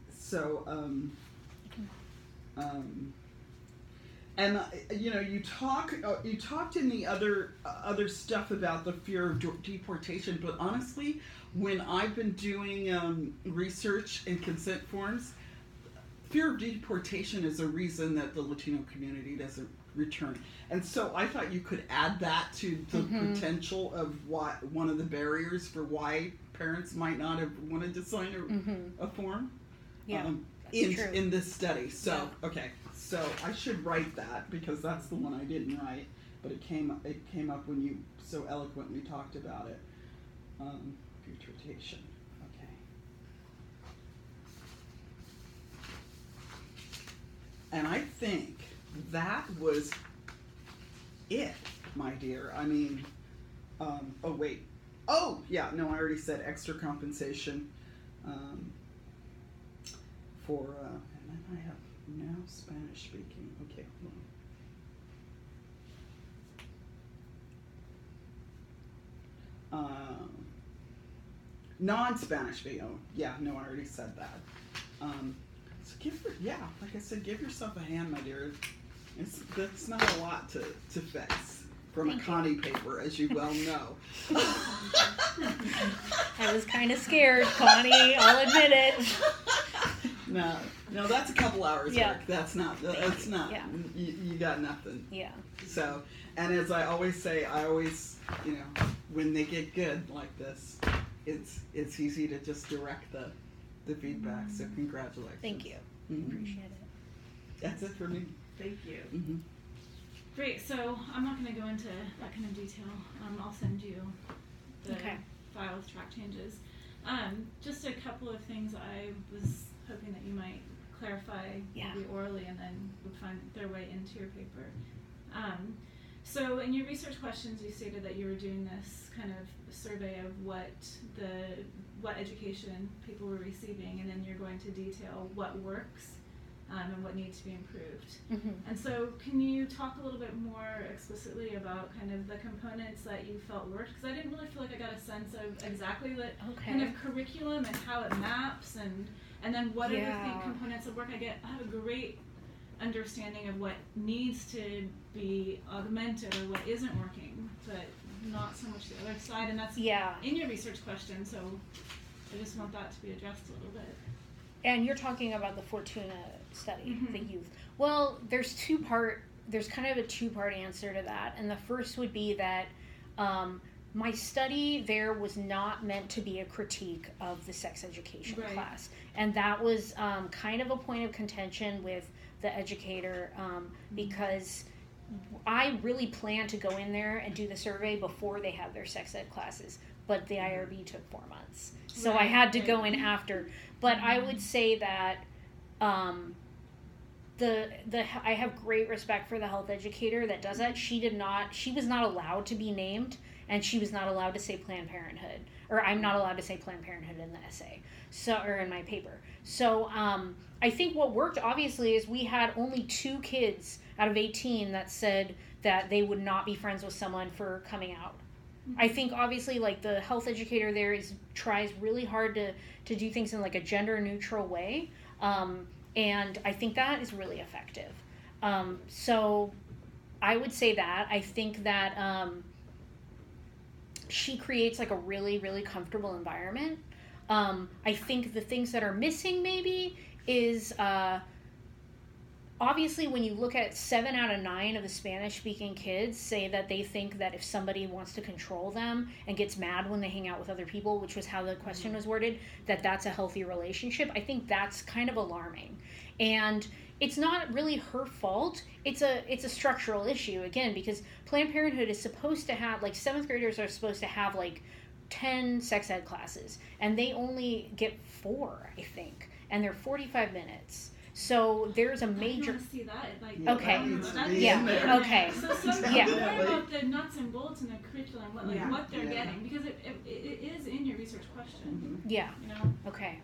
you talked in the other stuff about the fear of deportation, but honestly, when I've been doing research in consent forms, fear of deportation is a reason that the Latino community doesn't return. And so I thought you could add that to the potential of one of the barriers for why parents might not have wanted to sign a form. Yeah, in this study. So yeah. Okay, so I should write that because that's the one I didn't write, but it came up when you so eloquently talked about it. Deportation. Okay. And I think that was it, my dear. I mean, oh wait. Oh yeah, no, I already said extra compensation for, and then I have now Spanish speaking. Okay, hold on. Non-Spanish speaking. Oh, yeah, no, I already said that. So like I said, give yourself a hand, my dear. That's not a lot to fix from a Connie paper, as you well know. I was kind of scared, Connie. I'll admit it. No, that's a couple hours work. That's not. Yeah. You got nothing. Yeah. So, and as I always say, when they get good like this, it's easy to just direct the feedback. So congratulations. Thank you. Mm-hmm. Appreciate it. That's it for me. Thank you. Mm-hmm. Great, so I'm not going to go into that kind of detail. I'll send you the file with track changes. Just a couple of things I was hoping that you might clarify maybe orally and then would find their way into your paper. So in your research questions, you stated that you were doing this kind of survey of what education people were receiving, and then you're going to detail what works and what needs to be improved. Mm-hmm. And so can you talk a little bit more explicitly about kind of the components that you felt worked? Because I didn't really feel like I got a sense of exactly the kind of curriculum and how it maps, and then what are the components of work. I have a great understanding of what needs to be augmented or what isn't working, but not so much the other side, and that's in your research question, so I just want that to be addressed a little bit. And you're talking about the Fortuna study, the youth. Well, there's kind of a two-part answer to that, and the first would be that my study there was not meant to be a critique of the sex education class, and that was kind of a point of contention with the educator because I really planned to go in there and do the survey before they had their sex ed classes, but the IRB took 4 months. So I had to go in after. But I would say that I have great respect for the health educator that does that. She was not allowed to be named, and she was not allowed to say Planned Parenthood, or I'm not allowed to say Planned Parenthood in the essay, or in my paper. So I think what worked, obviously, is we had only 2 kids out of 18 that said that they would not be friends with someone for coming out. Mm-hmm. I think, obviously, like, the health educator there tries really hard to do things in, like, a gender-neutral way, and I think that is really effective. So I would say that. I think that she creates like a really, really comfortable environment. I think the things that are missing maybe is obviously when you look at 7 out of 9 of the Spanish-speaking kids say that they think that if somebody wants to control them and gets mad when they hang out with other people, which was how the question was worded, that that's a healthy relationship. I think that's kind of alarming. And it's not really her fault. It's a structural issue, again, because Planned Parenthood is supposed to have, like, 7th graders are supposed to have, like, 10 sex ed classes, and they only get 4, I think, and they're 45 minutes. So there's a major. I want to see that. Like, okay. Yeah. Okay. So yeah. more about the nuts and bolts in the curriculum, what they're getting, because it is in your research question. Mm-hmm. Yeah. You know. Okay.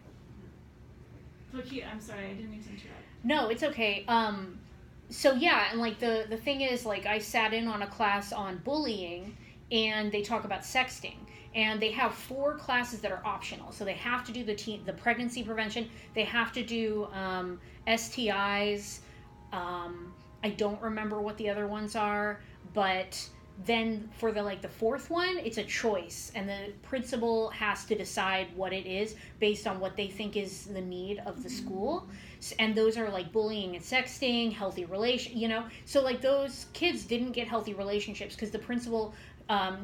So I'm sorry, I didn't mean to interrupt. No, it's okay. So yeah, and like the thing is, like, I sat in on a class on bullying, and they talk about sexting. And they have 4 classes that are optional. So they have to do the pregnancy prevention. They have to do STIs. I don't remember what the other ones are. But then for the 4th one, it's a choice. And the principal has to decide what it is based on what they think is the need of the school. And those are like bullying and sexting, healthy relation, you know. So like those kids didn't get healthy relationships because the principal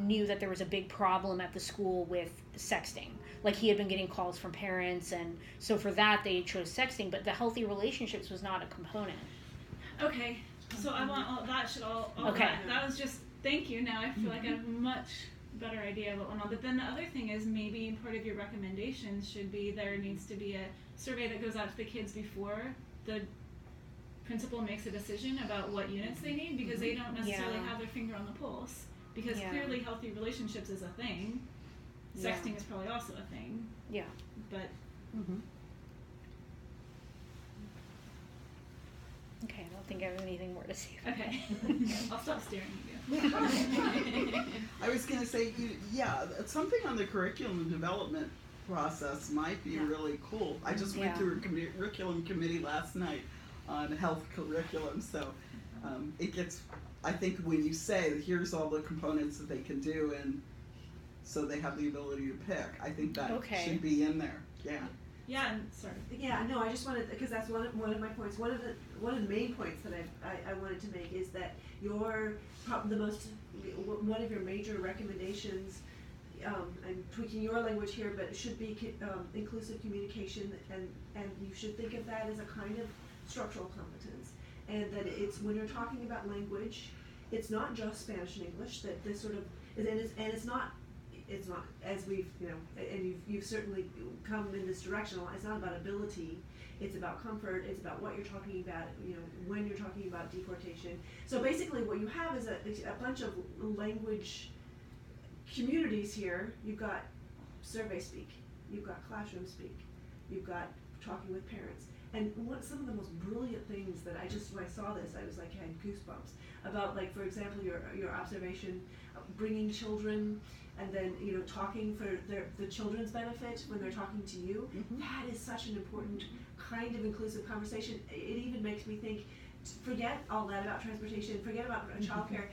knew that there was a big problem at the school with sexting. Like he had been getting calls from parents, and so for that they chose sexting, but the healthy relationships was not a component. Okay, so I want all that should all okay. That was just, thank you. Now I feel like I have a much better idea of what went on. But then the other thing is maybe part of your recommendations should be there needs to be a survey that goes out to the kids before the principal makes a decision about what units they need, because they don't necessarily have their finger on the pulse. Because clearly healthy relationships is a thing. Sexting is probably also a thing. Yeah. But. Mm-hmm. Okay, I don't think I have anything more to say. Okay. I'll stop staring at you. I was going to say, something on the curriculum development process might be really cool. I just went through a curriculum committee last night on health curriculum, so it gets... I think when you say that here's all the components that they can do, and so they have the ability to pick, I think that should be in there. Yeah. Yeah. Sorry. Yeah. No, I just wanted, because that's one of my points. One of the main points that I wanted to make is that one of your major recommendations. I'm tweaking your language here, but it should be inclusive communication, and you should think of that as a kind of structural competence. And that it's when you're talking about language, it's not just Spanish and English. That this sort of it's not as we've and you've certainly come in this direction. It's not about ability. It's about comfort. It's about what you're talking about. When you're talking about deportation. So basically, what you have is a bunch of language communities here. You've got survey speak. You've got classroom speak. You've got talking with parents. And some of the most brilliant things that when I saw this, I was like, I had goosebumps about, like, for example, your observation of bringing children and then, talking for the children's benefit when they're talking to you. Mm-hmm. That is such an important kind of inclusive conversation. It even makes me think, forget all that about transportation, forget about childcare.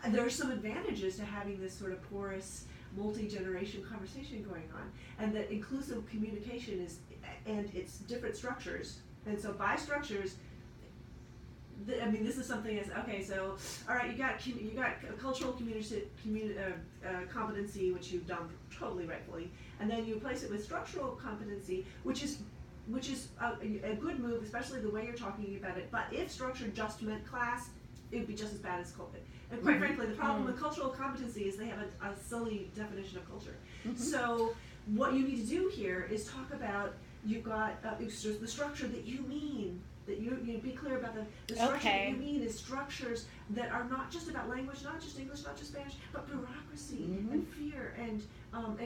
There's some advantages to having this sort of porous, multi-generation conversation going on, and that inclusive communication and it's different structures. And so by structures, this is something so all right, you got cultural competency, which you've done totally rightfully, and then you replace it with structural competency, which is a good move, especially the way you're talking about it. But if structure just meant class, it would be just as bad as culture. And quite frankly, the problem with cultural competency is they have a silly definition of culture. Mm-hmm. So what you need to do here is talk about, you've got the structure that you mean, that you be clear about the structure that you mean is structures that are not just about language, not just English, not just Spanish, but bureaucracy and fear and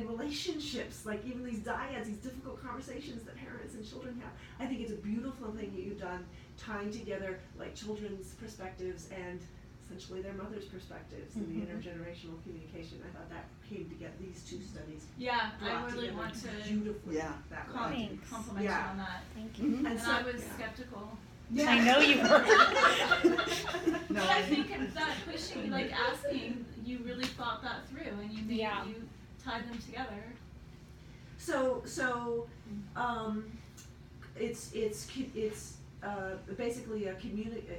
relationships, like even these dyads, these difficult conversations that parents and children have. I think it's a beautiful thing that you've done, tying together like children's perspectives and essentially their mother's perspectives and the intergenerational communication. I thought that came together, these two studies. Yeah, I really want to beautifully compliment you on that. Thank you. And so, I was skeptical. Yeah. I know you were. But I think that pushing, like asking, you really thought that through and you you tied them together. So it's basically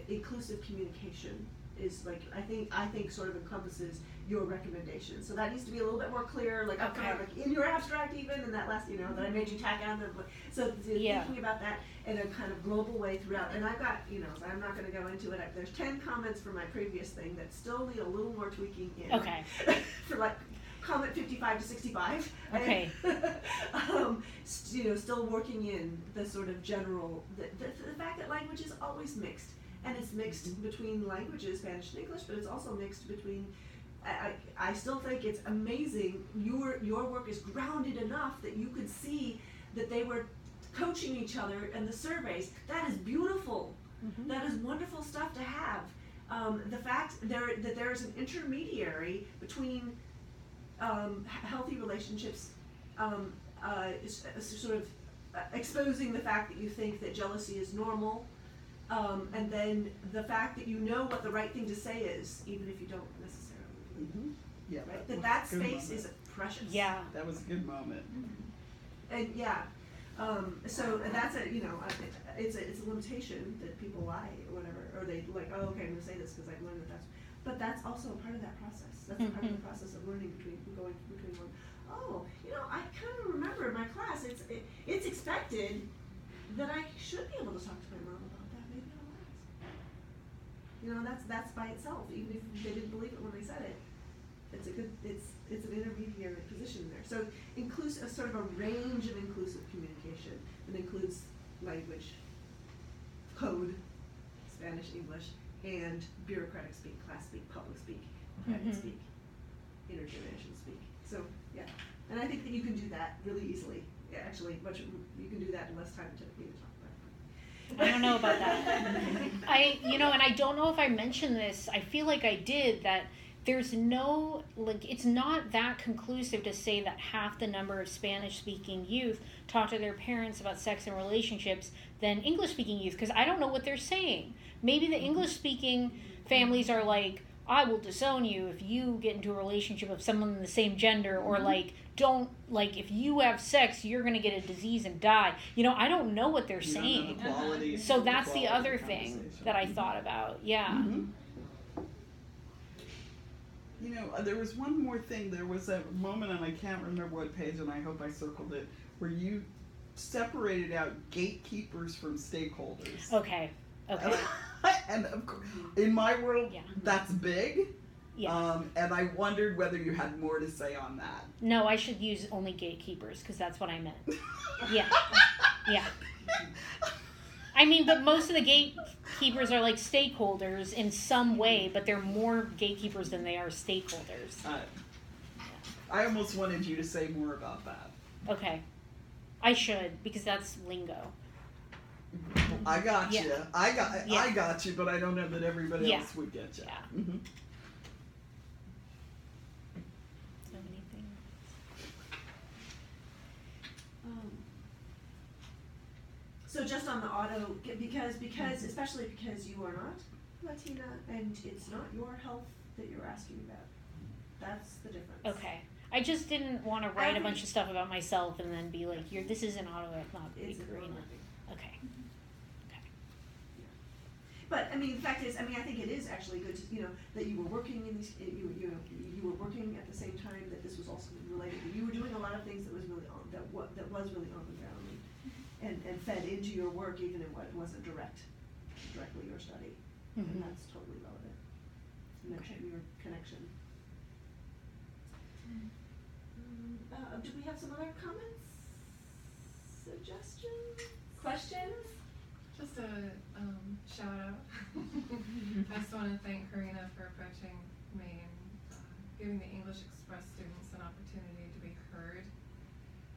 inclusive communication is like I think sort of encompasses your recommendation. So that needs to be a little bit more clear, like up front, like in your abstract even, and that last that I made you tack on them. So thinking about that in a kind of global way throughout. And I've got so I'm not going to go into it. There's 10 comments from my previous thing that still need a little more tweaking in. Okay. For like comment 55 to 65. Okay. Still working in the sort of general the fact that language is always mixed. And it's mixed between languages, Spanish and English, but it's also mixed between. I still think it's amazing. Your work is grounded enough that you could see that they were coaching each other in the surveys. That is beautiful. Mm-hmm. That is wonderful stuff to have. The fact that there is an intermediary between healthy relationships, sort of exposing the fact that you think that jealousy is normal. And then the fact that you know what the right thing to say is, even if you don't necessarily believe it. Mm-hmm. Yeah, right? That space is precious. Yeah. That was a good moment. Mm-hmm. And so that's it's a limitation that people lie or whatever, or they like, oh, okay, I'm gonna say this because I've learned that but that's also a part of that process. That's a part of the process of learning going between one. Oh, I kind of remember in my class, it's expected that I should be able to talk to my mom about that. Maybe I'll ask. That's by itself. Even if they didn't believe it when they said it, it's an intermediary position there. So inclusive, sort of a range of inclusive communication that includes language, code, Spanish, English, and bureaucratic speak, class speak, public speak, private speak, intergenerational speak. So and I think that you can do that really easily. Yeah, actually, you can do that in less time than typically to talk about. I don't know about that. And I don't know if I mentioned this. I feel like I did that. There's no, it's not that conclusive to say that half the number of Spanish-speaking youth talk to their parents about sex and relationships than English-speaking youth, because I don't know what they're saying. Maybe the English-speaking families are like, I will disown you if you get into a relationship with someone in the same gender, or if you have sex, you're going to get a disease and die. I don't know what they're saying. So that's the other thing that I thought about. Yeah. Mm-hmm. There was one more thing. There was a moment, and I can't remember what page, and I hope I circled it, where you separated out gatekeepers from stakeholders. Okay. And of course, in my world, that's big. Yeah. And I wondered whether you had more to say on that. No, I should use only gatekeepers, because that's what I meant. Yeah. Yeah. I mean, but most of the gatekeepers are like stakeholders in some way, but they're more gatekeepers than they are stakeholders. I almost wanted you to say more about that. Okay. I should, because that's lingo. I got you. I got you, but I don't know that everybody else would get you. Yeah. Mm-hmm. So many things. So just on the auto, because especially because you are not Latina and it's not your health that you're asking about. That's the difference. Okay. I just didn't want to write a bunch of stuff about myself and then be like, this is an autoethnography, Corinna. Okay. But the fact is, I think it is actually good to, that you were working in these, you were working at the same time that this was also related. You were doing a lot of things that was really on the ground, and fed into your work even in what wasn't directly your study, and that's totally relevant. Your connection. Do we have some other comments, suggestions, questions? Just a shout out. I just want to thank Corinna for approaching me and giving the English Express students an opportunity to be heard.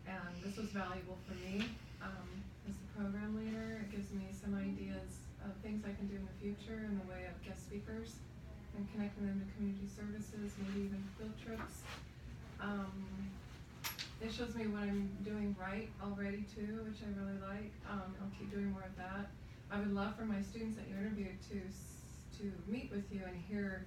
And this was valuable for me as the program leader. It gives me some ideas of things I can do in the future in the way of guest speakers and connecting them to community services, maybe even field trips. It shows me what I'm doing right already too, which I really like. I'll keep doing more of that. I would love for my students that you interviewed to meet with you and hear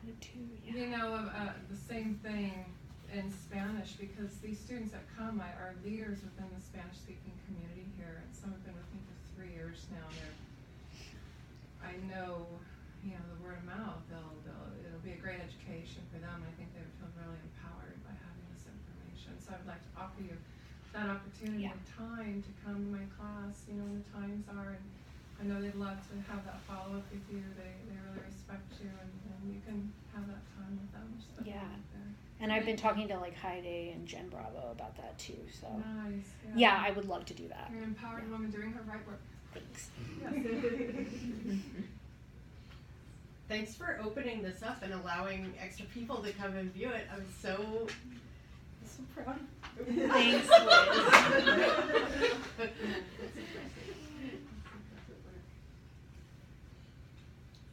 would too. Yeah. You know, the same thing in Spanish, because these students that come are leaders within the Spanish-speaking community here, and some have been with me for 3 years now. I know, you know, the word of mouth, it'll be a great education for them. I think they would feel really empowered by having this information. So I'd like to offer you that opportunity and time to come to my class, you know, when the times are, and I know they'd love to have that follow-up with you. They really respect you, and you can have that time with them. So and I've been talking to like Heidi and Jen Bravo about that too. So nice. Yeah, I would love to do that. You're an empowered woman doing her right work. Thanks. Thanks for opening this up and allowing extra people to come and view it. I'm so proud. Thanks, Liz.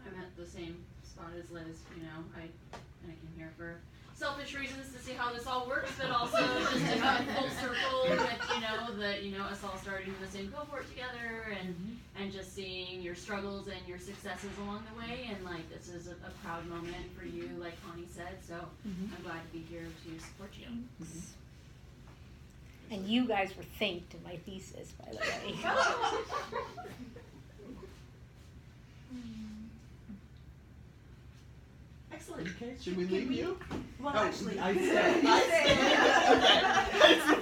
I'm at the same spot as Liz, you know, I came here for selfish reasons to see how this all works, but also just to come full circle with, you know, us all starting in the same cohort together, and just seeing your struggles and your successes along the way, and like this is a proud moment for you, like Connie said, so I'm glad to be here to support you. And you guys were thanked in my thesis, by the way. Excellent. Okay, should we leave you? Well, actually, I you stay. stay. Okay.